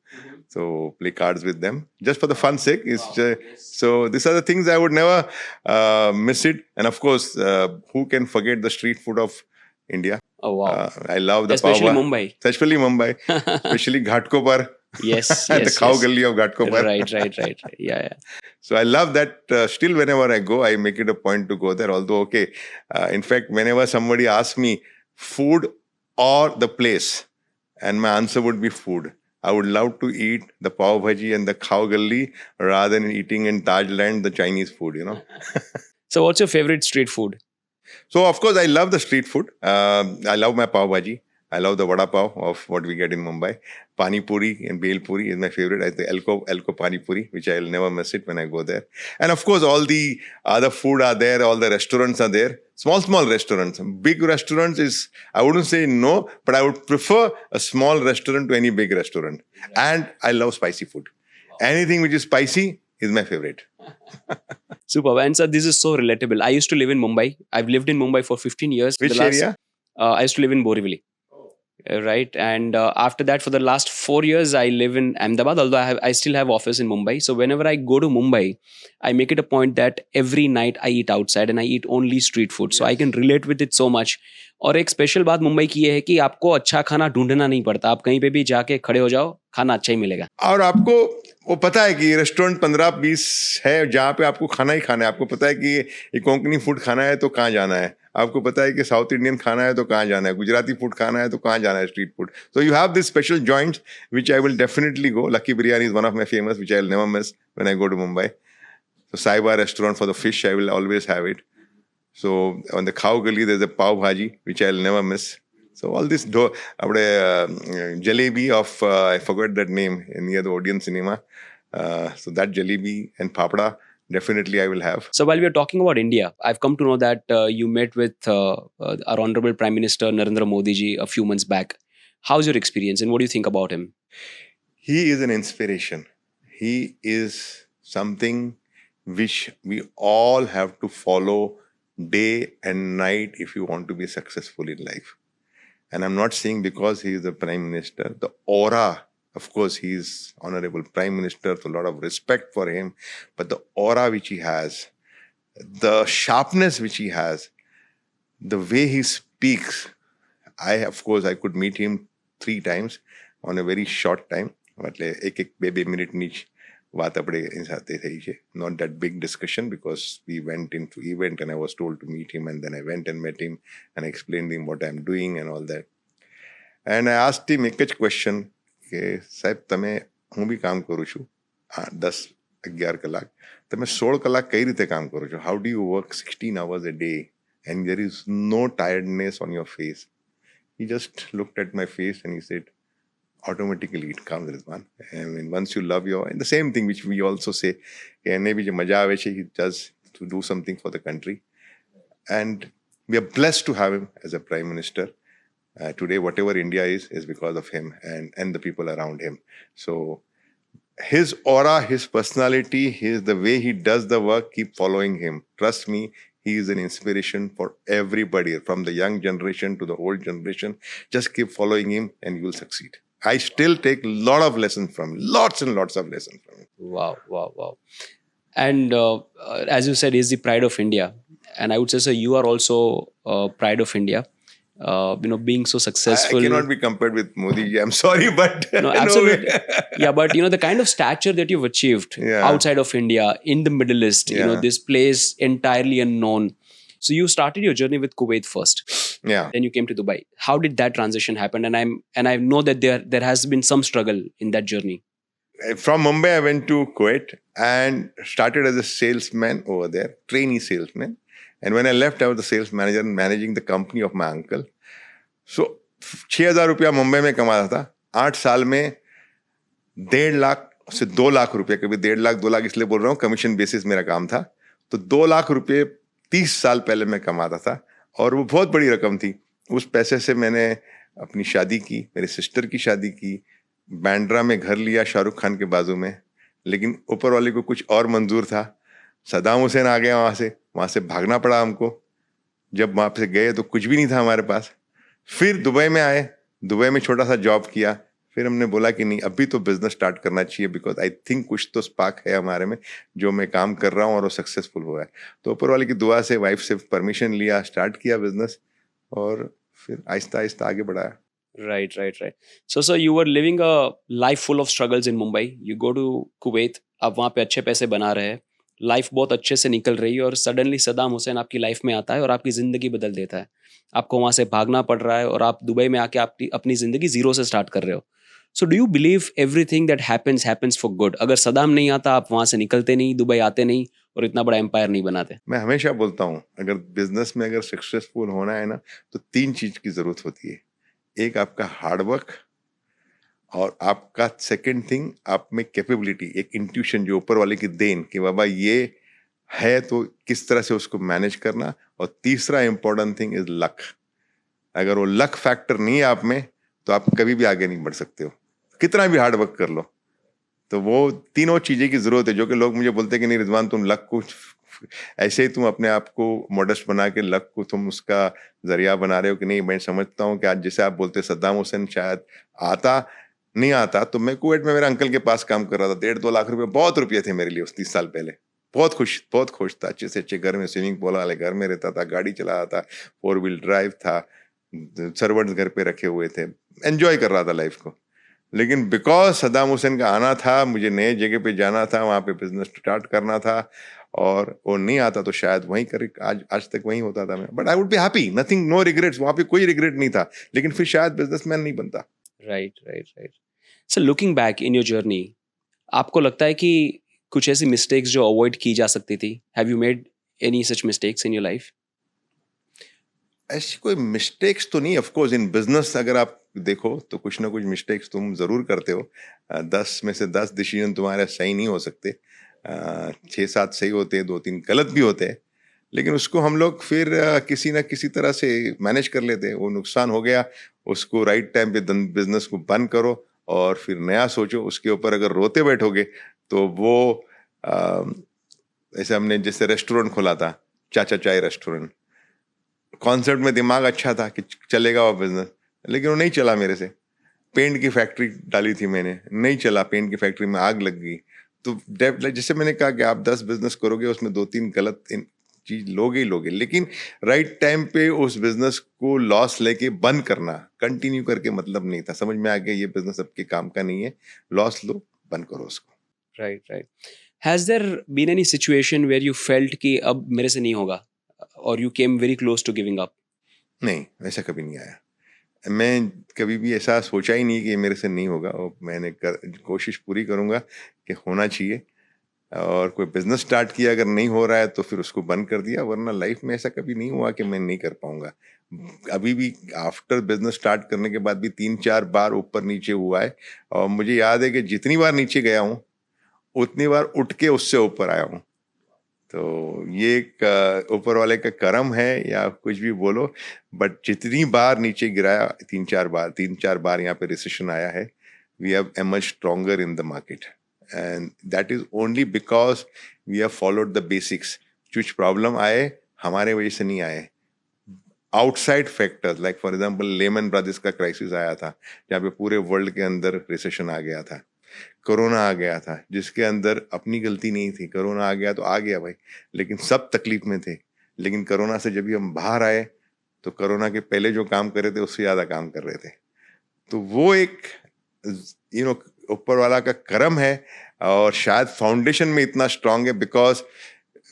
So play cards with them just for the fun sake. So these are the things I would never miss it. And of course, who can forget the street food of India? Oh wow! I love the Especially pav. Mumbai. Especially Mumbai. Especially Ghatkopar. Yes, The yes, cow yes. gully of Ghatkopar. Right. Yeah. So I love that. Still, whenever I go, I make it a point to go there. Although, okay, in fact, whenever somebody asks me food or the place, and my answer would be food. I would love to eat the pav bhaji and the cow gully rather than eating in Tajland the Chinese food, So what's your favorite street food? So, of course, I love the street food. I love my pav bhaji. I love the vada pav of what we get in Mumbai. Pani puri and bel puri is my favorite. I think Elko pani puri, which I'll never miss it when I go there. And of course, all the other food are there. All the restaurants are there. Small restaurants. Big restaurants is, I wouldn't say no, but I would prefer a small restaurant to any big restaurant. And I love spicy food. Anything which is spicy is my favorite. Super. And sir, this is so relatable. I used to live in Mumbai. I've lived in Mumbai for 15 years. Which area? I used to live in Borivali. Right. And after that, for the last 4 years, I live in Ahmedabad, although I still have office in Mumbai. So whenever I go to Mumbai, I make it a point that every night I eat outside and I eat only street food. So I can relate with it so much. और एक स्पेशल बात मुंबई की ये है कि आपको अच्छा खाना ढूंढना नहीं पड़ता. आप कहीं पे भी जाके खड़े हो जाओ, खाना अच्छा ही मिलेगा. और आपको वो पता है कि रेस्टोरेंट 15-20 है जहाँ पे आपको खाना ही खाना है. आपको पता है कि ये कोंकणी फूड खाना है तो कहाँ जाना है. आपको पता है कि साउथ इंडियन खाना है तो कहाँ जाना है. गुजराती फूड खाना है तो कहाँ जाना है, street food. So you have this special joints which I will definitely go. Lucky Biryani is one of my famous which I will never miss when I go to Mumbai. So Saiba restaurant for the fish, I will always have it. So on the cow gully there's a pav bhaji which I'll never miss. So all this jalebi of I forgot that name near the Odeon Cinema. So that jalebi and papada definitely I will have. So while we are talking about India, I've come to know that you met with our Honorable Prime Minister Narendra Modi ji a few months back. How's your experience and what do you think about him? He is an inspiration. He is something which we all have to follow day and night if you want to be successful in life. And I'm not saying because he is the Prime Minister, the aura, of course, he is Honorable Prime Minister, so a lot of respect for him, but the aura which he has, the sharpness which he has, the way he speaks, I could meet him 3 times on a very short time. एक 2 minute niche बात अपने साथे થઈ છે. Not that big discussion because we went into event and I was told to meet him and then I went and met him and I explained him what I'm doing and all that. And I asked him એક જ question કે સાહેબ તમે હું બી કામ કરું છું 10-11 કલાક, તમે 16 કલાક કઈ રીતે કામ કરો છો? How do you work 16 hours a day and there is no tiredness on your face? He just looked at my face and he said, automatically it comes, Rizwan. I mean, once you love and the same thing which we also say, he does to do something for the country. And we are blessed to have him as a prime minister. Today, whatever India is because of him and the people around him. So his aura, his personality, the way he does the work, keep following him. Trust me, he is an inspiration for everybody, from the young generation to the old generation. Just keep following him and you will succeed. I still take a lot of lessons from him, lots and lots of lessons from him. Wow. And as you said, he's the pride of India. And I would say, so you are also pride of India. Being so successful. I cannot be compared with Modi ji. I'm sorry, but No, absolutely. Yeah, but the kind of stature that you've achieved outside of India, in the Middle East, this place entirely unknown. So you started your journey with Kuwait first. Yeah. Then you came to Dubai. How did that transition happen? And I know that there has been some struggle in that journey. From Mumbai, I went to Kuwait and started as a salesman over there, trainee salesman. And when I left, I was the sales manager and managing the company of my uncle. So 6,000 रुपया मुंबई में कमाता था. 8 साल में 1.5 लाख से 2 लाख रुपये, कभी 1.5 लाख 2 लाख इसलिए बोल रहा हूँ, कमीशन बेसिस मेरा काम था. तो 2 लाख रुपये 30 साल पहले मैं कमाता था और वो बहुत बड़ी रकम थी. उस पैसे से मैंने अपनी शादी की, मेरे सिस्टर की शादी की, बैंड्रा में घर लिया शाहरुख खान के बाजू में. लेकिन ऊपर वाले को कुछ और मंजूर था. सदाम हुसैन आ गया वहाँ से भागना पड़ा हमको. जब वहाँ से गए तो कुछ भी नहीं था हमारे पास. फिर दुबई में आए, दुबई में छोटा सा जॉब किया. फिर हमने बोला कि नहीं, अभी तो बिजनेस स्टार्ट करना चाहिए, बिकॉज आई थिंक कुछ तो स्पार्क है हमारे में जो मैं काम कर रहा हूँ और वो सक्सेसफुल हुआ है. तो ऊपर वाले की दुआ से, वाइफ से परमिशन लिया, स्टार्ट किया बिजनेस और फिर आहिस्ता आहिस्ता आगे बढ़ाया. Right. So you were living a life full of struggles in Mumbai. You go to Kuwait. आप वहाँ पे अच्छे पैसे बना रहे हैं, लाइफ बहुत अच्छे से निकल रही है और सडनली सदाम हुसैन आपकी लाइफ में आता है और आपकी ज़िंदगी बदल देता है. आपको वहाँ से भागना पड़ रहा है और आप दुबई में आके अपनी ज़िंदगी जीरो से स्टार्ट कर रहे हो. So do you believe everything that happens for good? अगर सदाम नहीं आता, आप वहाँ से निकलते नहीं, दुबई आते नहीं और इतना बड़ा एम्पायर नहीं बनाते. मैं हमेशा बोलता हूँ, अगर बिजनेस में अगर सक्सेसफुल होना है ना, तो 3 चीज की जरूरत होती है. एक आपका हार्डवर्क, और आपका सेकंड थिंग आप में कैपेबिलिटी, एक इंट्यूशन जो ऊपर वाले की देन कि बाबा ये है तो किस तरह से उसको मैनेज करना. और तीसरा इंपॉर्टेंट थिंग इज लक. अगर वो लक फैक्टर नहीं है आप में तो आप कभी भी आगे नहीं बढ़ सकते हो, कितना भी हार्ड वर्क कर लो. तो वो तीनों चीजें की जरूरत है, जो कि लोग मुझे बोलते हैं कि नहीं रिजवान, तुम लक को ऐसे ही तुम अपने आप को मॉडेस्ट बना के लक को तुम उसका जरिया बना रहे हो कि नहीं. मैं समझता हूँ कि आज जैसे आप बोलते सद्दाम हुसैन शायद नहीं आता तो मैं कुवैत में मेरे अंकल के पास काम कर रहा था. 1.5-2 लाख रुपए बहुत रुपये थे मेरे लिए उस 30 साल पहले. बहुत खुश था, अच्छे से अच्छे घर में, स्विमिंग पूल वाले घर में रहता था, गाड़ी चला रहा था, 4 व्हील ड्राइव था, सर्वेंट्स घर पे रखे हुए थे, एंजॉय कर रहा था लाइफ को. लेकिन बिकॉज सद्दाम हुसैन का आना था, मुझे नए जगह पे जाना था, वहाँ पे बिजनेस स्टार्ट करना था, और वो नहीं आता तो शायद वहीं कर आज तक वहीं होता था मैं. But I would be happy, nothing, no regrets. वहाँ पे कोई रिग्रेट नहीं था, लेकिन फिर शायद बिजनेसमैन नहीं बनता. Right. So looking back in your journey, आपको लगता है कि कुछ ऐसी मिस्टेक्स जो अवॉइड की जा सकती थी? Have you made any such mistakes in your life? ऐसी कोई मिस्टेक्स तो नहीं. ऑफ कोर्स इन बिजनेस अगर आप देखो तो कुछ ना कुछ मिस्टेक्स तुम जरूर करते हो. 10 में से 10 डिसीजन तुम्हारे सही नहीं हो सकते. 6-7 सही होते हैं, 2-3 गलत भी होते हैं, लेकिन उसको हम लोग फिर किसी ना किसी तरह से मैनेज कर लेते हैं. वो नुकसान हो गया, उसको राइट टाइम पे बिजनेस को बंद करो और फिर नया सोचो. उसके ऊपर अगर रोते बैठोगे तो वो ऐसे हमने जैसे रेस्टोरेंट खोला था, चाचा चाय रेस्टोरेंट. कॉन्सेप्ट में दिमाग अच्छा था कि चलेगा वो बिजनेस, लेकिन वो नहीं चला मेरे से. पेंट की फैक्ट्री डाली थी मैंने, नहीं चला. पेंट की फैक्ट्री में आग लग गई. तो जैसे मैंने कहा कि आप 10 बिजनेस करोगे, उसमें 2-3 गलत चीज लोगे ही लोगे, लेकिन राइट टाइम पे उस बिजनेस को लॉस लेके बंद करना, कंटिन्यू करके मतलब नहीं था. समझ में आ गया ये बिजनेस आपके काम का नहीं है, लॉस लो, बंद करो उसको. Right. Has there been any situation where you felt कि अब मेरे से नहीं होगा, और you came very close to giving up? नहीं, ऐसा कभी नहीं आया. मैं कभी भी ऐसा सोचा ही नहीं कि ये मेरे से नहीं होगा, और मैंने कोशिश पूरी करूंगा कि होना चाहिए. और कोई बिजनेस स्टार्ट किया, अगर नहीं हो रहा है तो फिर उसको बंद कर दिया. वरना लाइफ में ऐसा कभी नहीं हुआ कि मैं नहीं कर पाऊंगा. अभी भी आफ्टर बिजनेस स्टार्ट करने के बाद भी 3-4 बार ऊपर नीचे हुआ है, और मुझे याद है कि जितनी बार नीचे गया हूँ उतनी बार उठ के उससे ऊपर आया हूँ. तो ये एक ऊपर वाले का करम है या कुछ भी बोलो, बट जितनी बार नीचे गिराया, 3-4 बार यहाँ पे रिसेशन आया है, we have emerged stronger in the market, and that is only because we have followed the basics. कुछ प्रॉब्लम आए हमारे वजह से नहीं आए, outside factors, like for example Lehman Brothers का क्राइसिस आया था जहाँ पे पूरे वर्ल्ड के अंदर रिसेशन आ गया था, कोरोना आ गया था जिसके अंदर अपनी गलती नहीं थी, कोरोना आ गया तो आ गया भाई, लेकिन सब तकलीफ में थे। लेकिन कोरोना से जब भी हम बाहर आए तो कोरोना के पहले जो काम कर रहे थे उससे ज़्यादा काम कर रहे थे। तो वो एक ऊपर वाला का करम है, और शायद फाउंडेशन में इतना स्ट्रांग है बिकॉज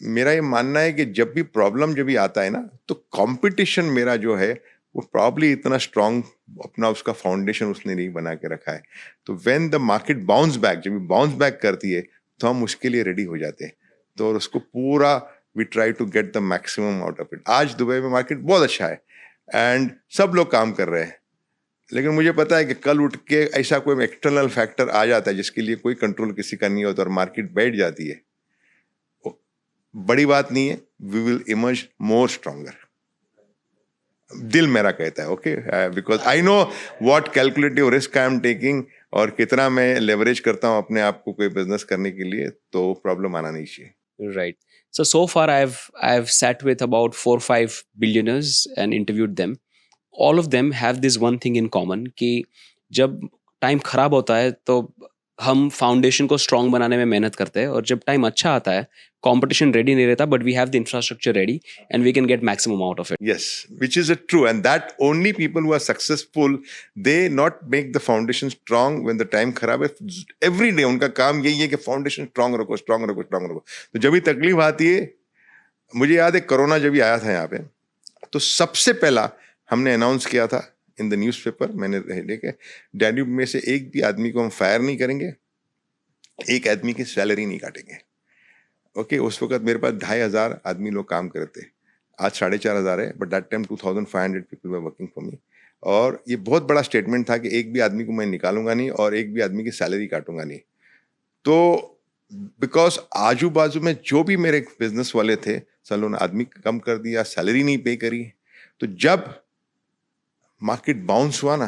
मेरा ये मानना है कि जब भी आता है ना, तो कंपटीशन मेरा जो है वो प्रॉब्ली इतना स्ट्रांग अपना उसका फाउंडेशन उसने नहीं बना के रखा है। तो when the market bounce back, जब बाउंस बैक करती है तो हम उसके लिए रेडी हो जाते हैं, तो और उसको पूरा we try to get the maximum out of it. आज दुबई में मार्केट बहुत अच्छा है एंड सब लोग काम कर रहे हैं, लेकिन मुझे पता है कि कल उठ के ऐसा कोई एक्सटर्नल फैक्टर आ जाता है जिसके लिए कोई कंट्रोल किसी का नहीं होता और मार्केट बैठ जाती है। बड़ी बात नहीं है, we will emerge more stronger, दिल मेरा कहता है। Okay, because I know what calculative risk I am taking और कितना मैं लेवरेज करता हूँ अपने आप को कोई बिजनेस करने के लिए, तो प्रॉब्लम आना नहीं चाहिए। Right. So far I've sat with about 4-5 billionaires and interviewed them. All of them have this one thing in common कि जब टाइम खराब होता है तो हम फाउंडेशन को स्ट्रांग बनाने में मेहनत करते हैं, और जब टाइम अच्छा आता है कंपटीशन रेडी नहीं रहता, but we have the infrastructure ready and we can get maximum out of it. Yes, which is true, and that only people who are successful, they not make the foundation strong when the time खराब है। Every day उनका काम यही है कि फाउंडेशन स्ट्रांग रखो, स्ट्रांग रखो, स्ट्रांग रखो। तो जब भी तकलीफ आती है, मुझे याद है कोरोना जब भी आया था यहाँ पे, तो सबसे पहला हमने अनाउंस किया था इन द न्यूज़पेपर, मैंने देखे डैन्यूब में से एक भी आदमी को हम फायर नहीं करेंगे, एक आदमी की सैलरी नहीं काटेंगे। ओके, उस वक्त मेरे पास 2,500 आदमी लोग काम करते, आज 4,500 है, but that time 2,500 people were working for me. और ये बहुत बड़ा स्टेटमेंट था कि एक भी आदमी को मैं निकालूंगा नहीं और एक भी आदमी की सैलरी काटूंगा नहीं। तो बिकॉज आजू बाजू में जो भी मेरे बिजनेस वाले थे, सब लोगों ने आदमी कम कर दिया, सैलरी नहीं पे करी। तो जब मार्केट बाउंस हुआ ना,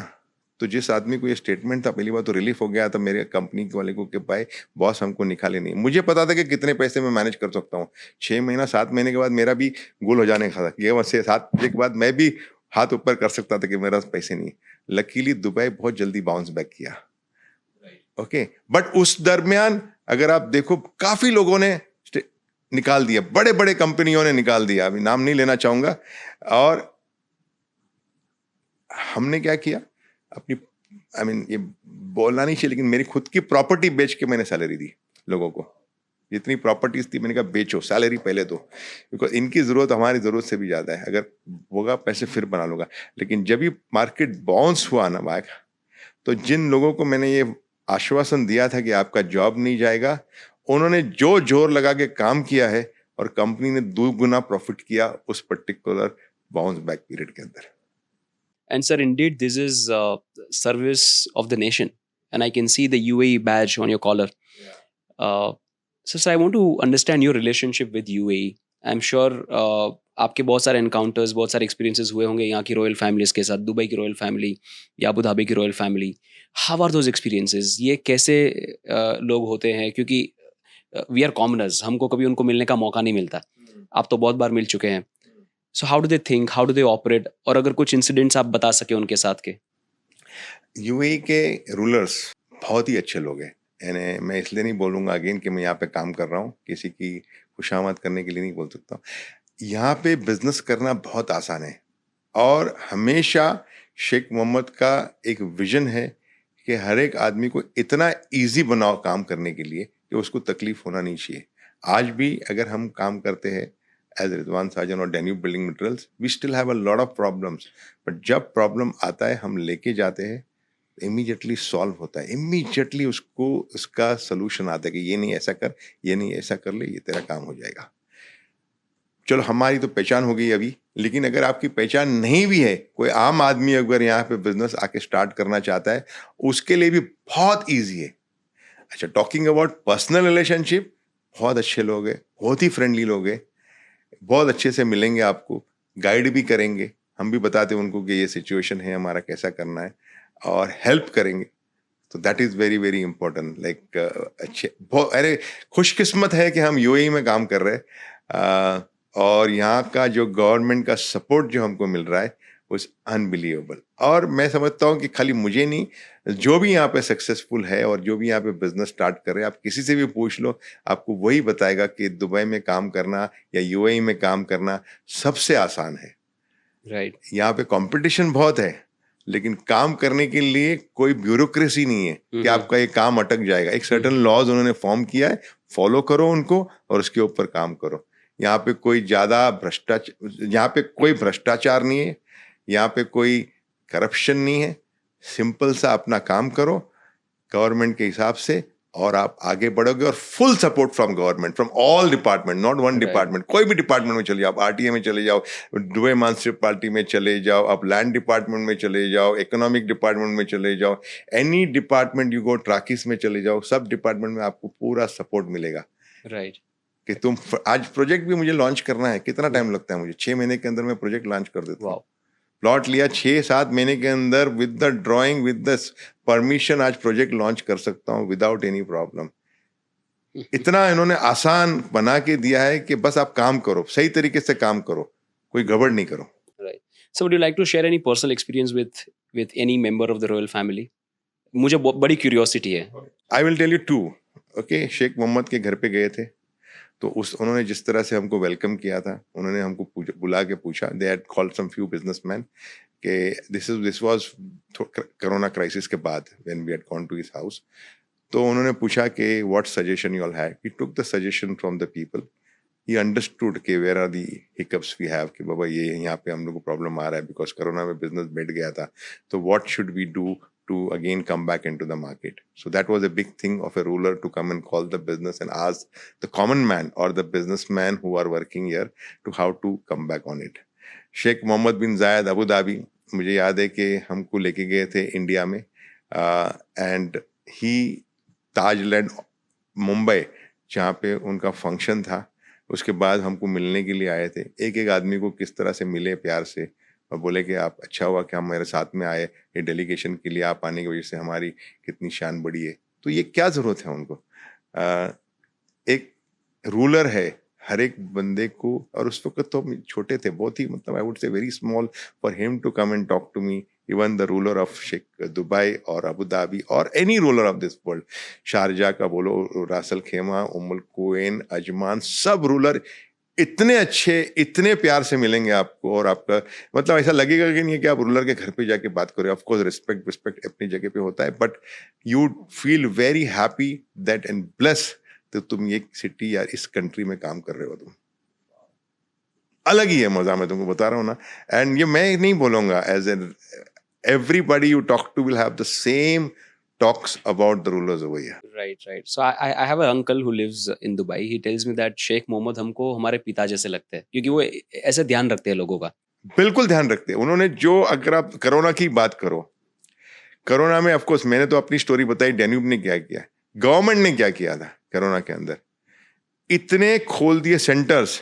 तो जिस आदमी को ये स्टेटमेंट था, पहली बार तो रिलीफ हो गया था मेरे कंपनी वाले को कि भाई बॉस हमको निकाले नहीं। मुझे पता था कि कितने पैसे मैं मैनेज कर सकता हूँ, 6 महीना 7 महीने के बाद मेरा भी गोल हो जाने का था, ये 7 महीने के बाद मैं भी हाथ ऊपर कर सकता था कि मेरा पैसे नहीं। लकीली दुबई बहुत जल्दी बाउंस बैक किया। ओके, बट उस दरमियान अगर आप देखो काफी लोगों ने निकाल दिया, बड़े बड़े कंपनियों ने निकाल दिया, अभी नाम नहीं लेना चाहूंगा। और हमने क्या किया, अपनी ये बोलना नहीं चाहिए, लेकिन मेरी खुद की प्रॉपर्टी बेच के मैंने सैलरी दी लोगों को। जितनी प्रॉपर्टीज थी मैंने कहा बेचो, सैलरी पहले दो, बिकॉज इनकी जरूरत हमारी जरूरत से भी ज्यादा है, अगर होगा पैसे फिर बना लूंगा। लेकिन जब भी मार्केट बाउंस हुआ ना बैक, तो जिन लोगों को मैंने ये आश्वासन दिया था कि आपका जॉब नहीं जाएगा, उन्होंने जो जोर लगा के काम किया है और कंपनी ने 2 गुना प्रॉफिट किया उस पर्टिकुलर बाउंस बैक पीरियड के अंदर। And sir, indeed, this is service of the nation, and I can see the UAE badge on your collar. So, sir, I want to understand your relationship with UAE. I'm sure आपके बहुत सारे encounters, बहुत सारे experiences हुए होंगे यहाँ की रॉयल फैमिलीज के साथ, दुबई की रॉयल फैमिली या अबू धाबी की royal family. How are those experiences? ये कैसे लोग होते हैं? क्योंकि we are commoners, हमको कभी उनको मिलने का मौका नहीं मिलता। आप तो बहुत बार मिल चुके हैं। So how do they think? How do they operate? और अगर कुछ इंसिडेंट्स आप बता सके उनके साथ के। यूएई के रूलर्स बहुत ही अच्छे लोग हैं, यानी मैं इसलिए नहीं बोलूँगा अगेन कि मैं यहाँ पे काम कर रहा हूँ, किसी की खुशामद करने के लिए नहीं बोल सकता। यहाँ पे बिजनेस करना बहुत आसान है, और हमेशा शेख मोहम्मद का एक विजन है कि हर एक आदमी को इतना इजी बनाओ काम करने के लिए कि उसको तकलीफ होना नहीं चाहिए। आज भी अगर हम काम करते हैं एज रिजवान साजन और Danube building materials, we still have a lot of problems, but जब प्रॉब्लम आता है हम लेके जाते हैं, इमीडिएटली सॉल्व होता है, इमीडिएटली उसको उसका सोल्यूशन आता है कि ये नहीं ऐसा कर, ये नहीं ऐसा कर ले, ये तेरा काम हो जाएगा। चलो हमारी तो पहचान हो गई अभी, लेकिन अगर आपकी पहचान नहीं भी है, कोई आम आदमी अगर यहाँ पे बिजनेस आके स्टार्ट करना चाहता है, उसके लिए भी बहुत ईजी है। अच्छा, टॉकिंग अबाउट पर्सनल रिलेशनशिप, बहुत अच्छे लोग हैं, बहुत ही फ्रेंडली लोग हैं, बहुत अच्छे से मिलेंगे आपको, गाइड भी करेंगे, हम भी बताते हैं उनको कि ये सिचुएशन है हमारा, कैसा करना है, और हेल्प करेंगे। तो that is very very important. Like अच्छे बहुत, अरे खुशकिस्मत है कि हम यूएई में काम कर रहे हैं, और यहाँ का जो गवर्नमेंट का सपोर्ट जो हमको मिल रहा है वो अनबिलीवेबल। और मैं समझता हूँ कि खाली मुझे नहीं, जो भी यहाँ पे सक्सेसफुल है और जो भी यहाँ पे बिजनेस स्टार्ट कर रहे हैं, आप किसी से भी पूछ लो, आपको वही बताएगा कि दुबई में काम करना या यूएई में काम करना सबसे आसान है। राइट। यहाँ पे कंपटीशन बहुत है, लेकिन काम करने के लिए कोई ब्यूरोक्रेसी नहीं है कि आपका ये काम अटक जाएगा। एक सर्टेन लॉज उन्होंने फॉर्म किया है, फॉलो करो उनको और उसके ऊपर काम करो। यहाँ पे कोई ज्यादा यहाँ पे कोई भ्रष्टाचार नहीं है, यहाँ पे कोई करप्शन नहीं है। सिंपल सा अपना काम करो गवर्नमेंट के हिसाब से और आप आगे बढ़ोगे, और full support from government, from all department, not one department. कोई भी डिपार्टमेंट में चले जाओ, आप आरटीए में चले जाओ, दुबई म्युनिसिपैलिटी में चले जाओ, आप लैंड डिपार्टमेंट में चले जाओ, इकोनॉमिक डिपार्टमेंट में चले जाओ, एनी डिपार्टमेंट यू गो, ट्राकिस में चले जाओ, सब डिपार्टमेंट में आपको पूरा सपोर्ट मिलेगा। राइट। कि तुम आज प्रोजेक्ट भी मुझे लॉन्च करना है, कितना टाइम लगता है मुझे? 6 महीने के अंदर मैं प्रोजेक्ट लॉन्च कर देता हूँ। प्लॉट लिया 6-7 महीने के अंदर, with the drawing, with the permission, आज प्रोजेक्ट लॉन्च कर सकता हूँ विदाउट एनी प्रॉब्लम। इतना इन्होंने आसान बना के दिया है कि बस आप काम करो, सही तरीके से काम करो, कोई गड़बड़ नहीं करो। Right. So would you like to share any personal experience with any member of the royal family? मुझे बड़ी क्यूरियोसिटी है। I will tell you 2। Okay, Sheikh Mohammed के घर पे गए थे, तो उन्होंने जिस तरह से हमको वेलकम किया था, उन्होंने हमको बुला के पूछा, they had called some few businessmen, कि दिस वाज कोरोना क्राइसिस के बाद, when we had gone to his house. तो उन्होंने पूछा कि what suggestion you all have. He took the suggestion from the people, he understood कि where are the hiccups we have, कि बाबा ये यहाँ पे हम लोग को प्रॉब्लम आ रहा है बिकॉज कोरोना में बिजनेस बैठ गया था, तो what should we do to again come back into the market. So that was a big thing of a ruler to come and call the business and ask the common man or the businessman who are working here to how to come back on it. Sheikh Mohammed bin Zayed Abu Dhabi, मुझे याद है कि हमको लेके गए थे इंडिया में, and he ताजलैंड मुंबई जहाँ पे उनका फंक्शन था, उसके बाद हमको मिलने के लिए आए थे। एक एक आदमी को किस तरह से मिले प्यार से, और बोले कि आप अच्छा हुआ कि हम मेरे साथ में आए, ये डेलीगेशन के लिए आप आने की वजह से हमारी कितनी शान बढ़ी है। तो ये क्या ज़रूरत है उनको? एक रूलर है हर एक बंदे को, और उस वक्त तो हम छोटे थे बहुत ही, मतलब I would say very small for him to come and talk to me. Even the ruler of Sheikh Dubai और Abu Dhabi any ruler of this world, Sharjah का बोलो, रासल खेमा, उम्मुल कुवैन, अजमान, सब रूलर इतने अच्छे, इतने प्यार से मिलेंगे आपको, और आपका मतलब ऐसा लगेगा कि नहीं है कि आप रूलर के घर पे जाके बात करें। ऑफ कोर्स रिस्पेक्ट अपनी जगह पे होता है, but you feel very happy that and bless तो तुम ये सिटी या इस कंट्री में काम कर रहे हो। तुम अलग ही है मजा, मैं तुमको बता रहा हूँ ना। एंड ये मैं नहीं बोलूंगा, as an everybody you talk to will have the same talks about the rulers over here. Right. So I have an uncle who lives in Dubai. He tells me that Sheikh Mohammed हमको हमारे पिता जैसे लगते हैं, क्योंकि वो ऐसे ध्यान रखते हैं लोगों का। बिल्कुल ध्यान रखते हैं उन्होंने। जो अगर आप कोरोना की बात करो, कोरोना में ऑफ कोर्स मैंने तो अपनी स्टोरी बताई, डैन्यूब ने क्या किया, गवर्नमेंट ने क्या किया था कोरोना के अंदर, इतने खोल दिए सेंटर्स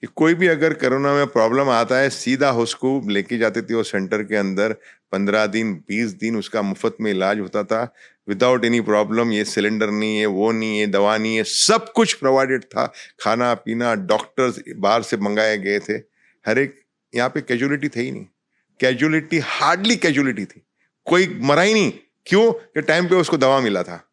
कि कोई भी अगर कोरोना में प्रॉब्लम आता है सीधा उसको लेके जाते थे वो सेंटर के अंदर, 15 दिन 20 दिन उसका मुफ्त में इलाज होता था विदाउट एनी प्रॉब्लम। ये सिलेंडर नहीं है, वो नहीं है, दवा नहीं है, सब कुछ प्रोवाइडेड था, खाना पीना, डॉक्टर्स बाहर से मंगाए गए थे, हर एक। यहाँ पे कैजुअलिटी थे ही नहीं, कैजुअलिटी हार्डली कैजुअलिटी थी, कोई मरा ही नहीं। क्यों? कि टाइम पे उसको दवा मिला था।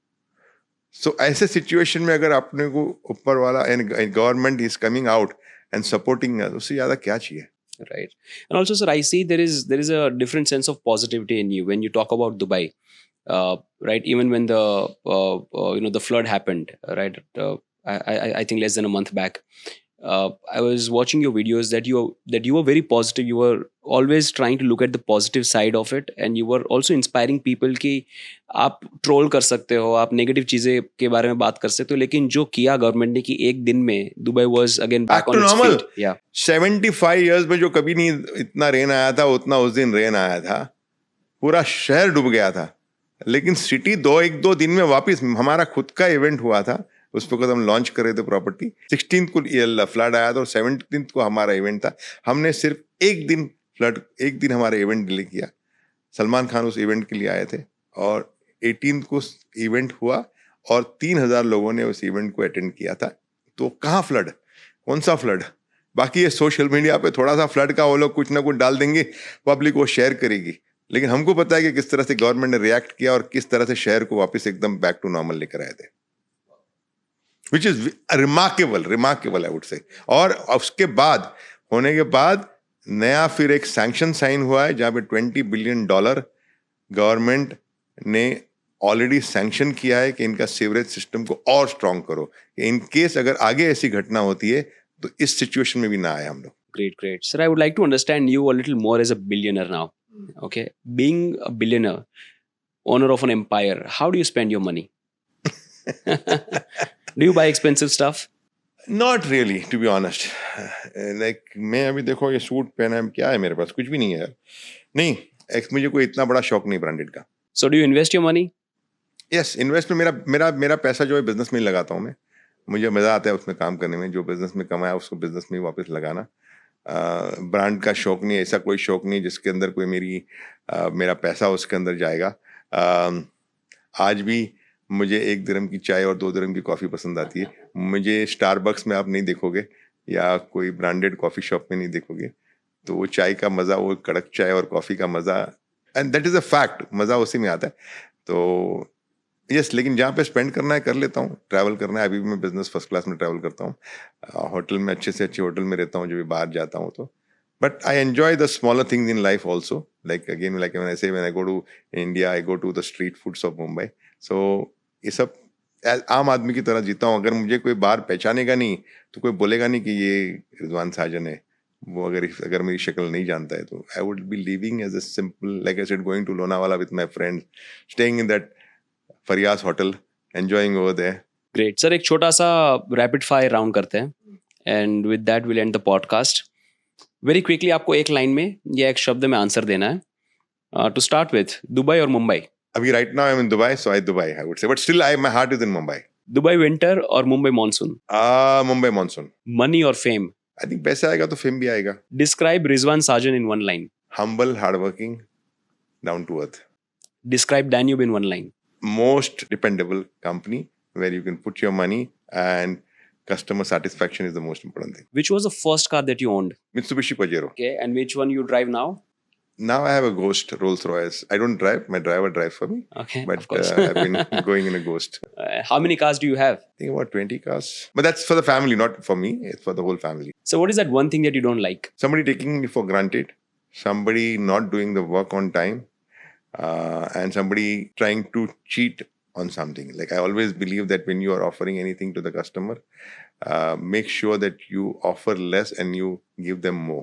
सो ऐसे सिचुएशन में अगर अपने को ऊपर वाला and government is coming out and supporting us, उससे ज़्यादा क्या चाहिए? Right. And also, sir, I see there is a different sense of positivity in you when you talk about Dubai. Right. Even when the flood happened, right? I think less than a month back. I was watching your videos that you were very positive. You were always trying to look at the positive side of it, and you were also inspiring people कि आप ट्रोल कर सकते हो, आप नेगेटिव चीजें के बारे में बात कर सकते हो, लेकिन जो किया गवर्नमेंट ने कि एक दिन में Dubai was again back on its feet. या 75 इयर्स में जो कभी नहीं इतना रेन आया था, उतना उस दिन रेन आया था, पूरा शहर डूब गया था, लेकिन सिटी 2 दिन में वापस, हमारा खुद का इवेंट हुआ था, उस वक्त हम लॉन्च कर रहे थे प्रॉपर्टी। 16 को फ्लड आया था और 17 को हमारा इवेंट था। हमने सिर्फ एक दिन हमारा इवेंट डिले किया। सलमान खान उस इवेंट के लिए आए थे और 18 को इवेंट हुआ और 3000 लोगों ने उस इवेंट को अटेंड किया था। तो कहाँ फ्लड, कौन सा फ्लड? बाकी ये सोशल मीडिया पे थोड़ा सा फ्लड का वो लोग कुछ ना कुछ डाल देंगे, पब्लिक वो शेयर करेगी, लेकिन हमको पता है कि किस तरह से गवर्नमेंट ने रिएक्ट किया और किस तरह से शहर को वापस एकदम बैक टू नॉर्मल लेकर आए थे, which is remarkable I would से। और उसके बाद होने के बाद नया फिर एक सैंक्शन साइन हुआ है जहां पे $20 बिलियन गवर्नमेंट ने ऑलरेडी सैंक्शन किया है कि इनका सीवरेज सिस्टम को और स्ट्रांग करो, इन केस अगर आगे ऐसी घटना होती है तो इस सिचुएशन में भी ना आए हम लोग। Great. Sir, I would like to understand you a little more as a billionaire now. Okay. Being a billionaire, owner of an empire, how do you spend your money? Do you buy expensive stuff? Not really to be honest. Like मैं अभी देखो ये सूट पहना है, क्या है मेरे पास? कुछ भी नहीं है यार। नहीं, मुझे कोई इतना बड़ा शौक नहीं ब्रांडेड का। So do you invest your money? Yes, invest में मेरा पैसा जो है बिजनेस में ही लगाता हूँ मैं। मुझे मज़ा आता है उसमें काम करने में, जो बिजनेस में कमाया उसको बिजनेस में ही वापस लगाना। ब्रांड का शौक नहीं, ऐसा कोई शौक नहीं जिसके अंदर कोई मेरा पैसा उसके अंदर जाएगा। आज भी मुझे 1 दिरहम की चाय और 2 दिरहम की कॉफ़ी पसंद आती है। मुझे स्टारबक्स में आप नहीं देखोगे या कोई ब्रांडेड कॉफ़ी शॉप में नहीं देखोगे। तो वो चाय का मज़ा, वो कड़क चाय और कॉफ़ी का मज़ा, and that is a fact, मज़ा उसी में आता है। तो यस, लेकिन जहाँ पे स्पेंड करना है कर लेता हूँ। ट्रैवल करना है, अभी भी मैं बिजनेस फर्स्ट क्लास में ट्रैवल करता हूँ। होटल में अच्छे से अच्छे होटल में रहता हूँ जो भी बाहर जाता हूँ तो। But I enjoy the smaller things in life also, like again like when I go to India, I go to the street foods of Mumbai. So ये सब आम आदमी की तरह जीता हूँ। अगर मुझे कोई बाहर पहचानेगा नहीं तो कोई बोलेगा नहीं कि ये रिजवान साजन है। वो अगर मेरी शक्ल नहीं जानता है तो I would be living as a simple, like I said, going to Lonavala with my friends, staying in that Fariyas hotel, enjoying over there. Great. Sir, एक छोटा सा रैपिड फायर राउंड करते हैं and with that will and the podcast. Very quickly आपको एक लाइन में या एक शब्द में आंसर देना है। टू स्टार्ट विथ, दुबई और मुंबई? अभी right now I am in Dubai, so Dubai I would say, but still my heart is in Mumbai. Dubai winter और Mumbai monsoon? Mumbai monsoon. Money और फेम? आई थिंक पैसे आएगा तो फेम भी आएगा। Describe Rizwan Sajan in 1 line. Humble, hardworking, down to earth. Describe Danube in 1 line. Most dependable company where you can put your money and customer satisfaction is the most important thing. Which was the first car that you owned? Mitsubishi Pajero. Okay, and which one you drive now? Now I have a Ghost Rolls Royce. I don't drive, my driver drives for me. Okay, But of course. I've been going in a Ghost. How many cars do you have? I think about 20 cars. But that's for the family, not for me. It's for the whole family. So what is that one thing that you don't like? Somebody taking me for granted, somebody not doing the work on time, and somebody trying to cheat on something. Like I always believe that when you are offering anything to the customer, make sure that you offer less and you give them more.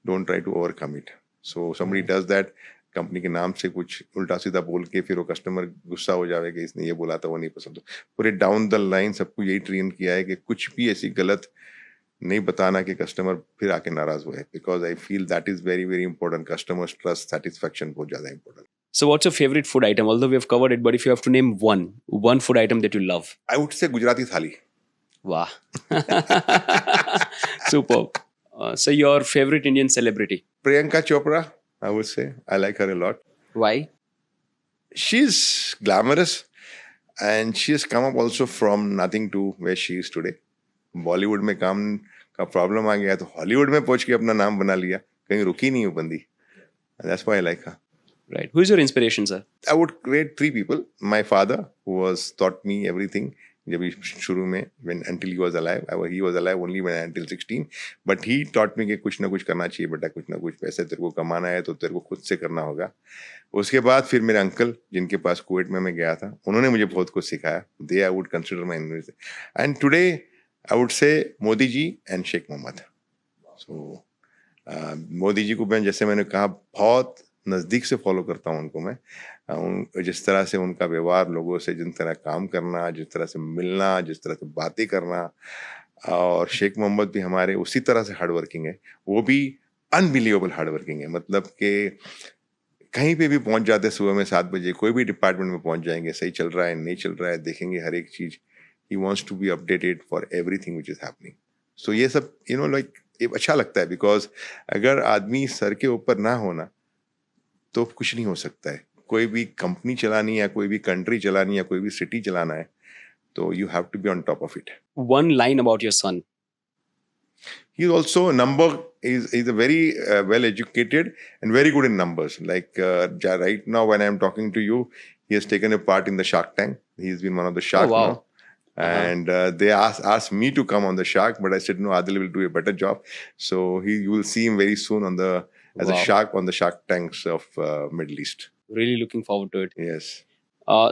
Don't try to overcome it. So somebody does that, company के नाम से कुछ उल्टा सीधा बोल के फिर वो कस्टमर गुस्सा हो जावे कि इसने ये बोला था वो नहीं पसंद। पूरे डाउन द लाइन सबको यही ट्रेन किया है कि कुछ भी ऐसी गलत नहीं बताना कि कस्टमर फिर आके नाराज हुए, because I feel that is very very important. Customer trust, satisfaction बहुत ज्यादा important. So what's your favorite food item? Although we have covered it, but if you have to name one food item that you love. I would से गुजराती थाली। Wow. Superb. So your favorite Indian celebrity? Priyanka Chopra, I would say. I like her a lot. Why? She's glamorous and she has come up also from nothing to where she is today. Bollywood में काम का प्रॉब्लम आ गया तो हॉलीवुड में पहुंच के अपना नाम बना लिया, कहीं रुकी नहीं वो बंदी। That's why I like her. Right. Who is your inspiration, sir? I would create 3 people. My father, who taught me everything. जब शुरू में until he was alive, he was alive only until 16. But he taught me कि कुछ ना कुछ करना चाहिए बेटा, कुछ ना कुछ पैसे तेरे को कमाना है तो तेरे को खुद से करना होगा। उसके बाद फिर मेरे अंकल जिनके पास कुवैत में मैं गया था, उन्होंने मुझे बहुत कुछ सिखाया। They I would consider my influence. And today I would say Modi ji and Sheikh Mohammad. So Modi ji को जैसे मैंने कहा बहुत नज़दीक से फॉलो करता हूँ उनको मैं। जिस तरह से उनका व्यवहार लोगों से, जिस तरह काम करना, जिस तरह से मिलना, जिस तरह से बातें करना, और शेख मोहम्मद भी हमारे उसी तरह से हार्ड वर्किंग है। वो भी अनबिलीवेबल हार्ड वर्किंग है, मतलब कि कहीं पे भी पहुंच जाते सुबह में 7 बजे, कोई भी डिपार्टमेंट में पहुंच जाएंगे, सही चल रहा है नहीं चल रहा है देखेंगे हर एक चीज़ he wants to be updated for everything which is happening. So ये सब like ये अच्छा लगता है, because अगर आदमी सर के ऊपर ना होना तो कुछ नहीं हो सकता है. कोई भी कंपनी चलानी या कोई भी कंट्री चलानी या कोई भी सिटी चलाना है, तो you have to be on top of it. One line about your son. He's also he's a very well educated and very good in numbers. Like right now when I'm talking to you, he has taken a part in the Shark Tank. He's been one of the Shark wow. now. And they asked me to come on the Shark, but I said no, Adil will do a better job. So you will see him very soon as a Shark on the Shark Tanks of Middle East. Really looking forward to it. Yes.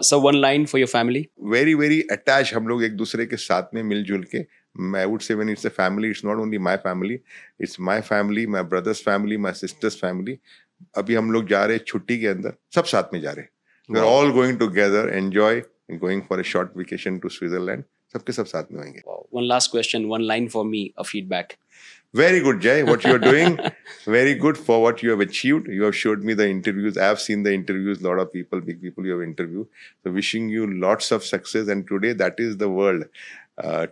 So one line for your family. Very very attached हम लोग एक दूसरे के साथ में मिलजुल के. I would say when it's a family, it's not only my family, it's my family, my brother's family, my sister's family. अभी हम लोग जा रहे हैं छुट्टी के अंदर, सब साथ में जा रहे हैं. We're all going together, enjoy, and going for a short vacation to Switzerland. सबके सब साथ में होंगे. Wow. One last question, one line for me, a feedback. Very good, Jay. What you are doing, very good for what you have achieved. You have showed me the interviews. I have seen the interviews. A lot of people, big people you have interviewed. So wishing you lots of success. And today, that is the world.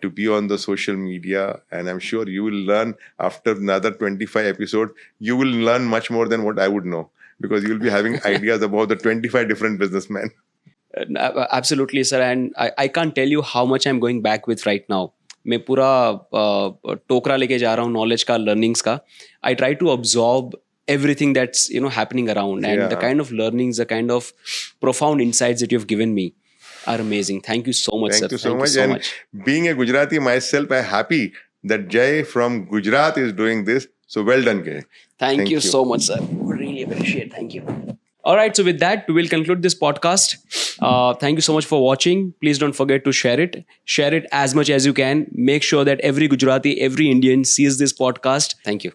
To be on the social media, and I'm sure you will learn after another 25 episodes. You will learn much more than what I would know, because you will be having ideas about the 25 different businessmen. Absolutely, sir. And I can't tell you how much I'm going back with right now. मैं पूरा टोकरा लेके जा रहा हूँ knowledge का, learnings का. I try to absorb everything that's happening around, and the kind of learnings, the kind of profound insights that you've given me are amazing. Thank you so much, sir. Thank you so much. Being a Gujarati myself, I'm happy that Jay from Gujarat is doing this. So well done, Jay. Thank you so much, sir. Really appreciate. Thank you. All right. So with that, we will conclude this podcast. Thank you so much for watching. Please don't forget to share it. Share it as much as you can. Make sure that every Gujarati, every Indian sees this podcast. Thank you.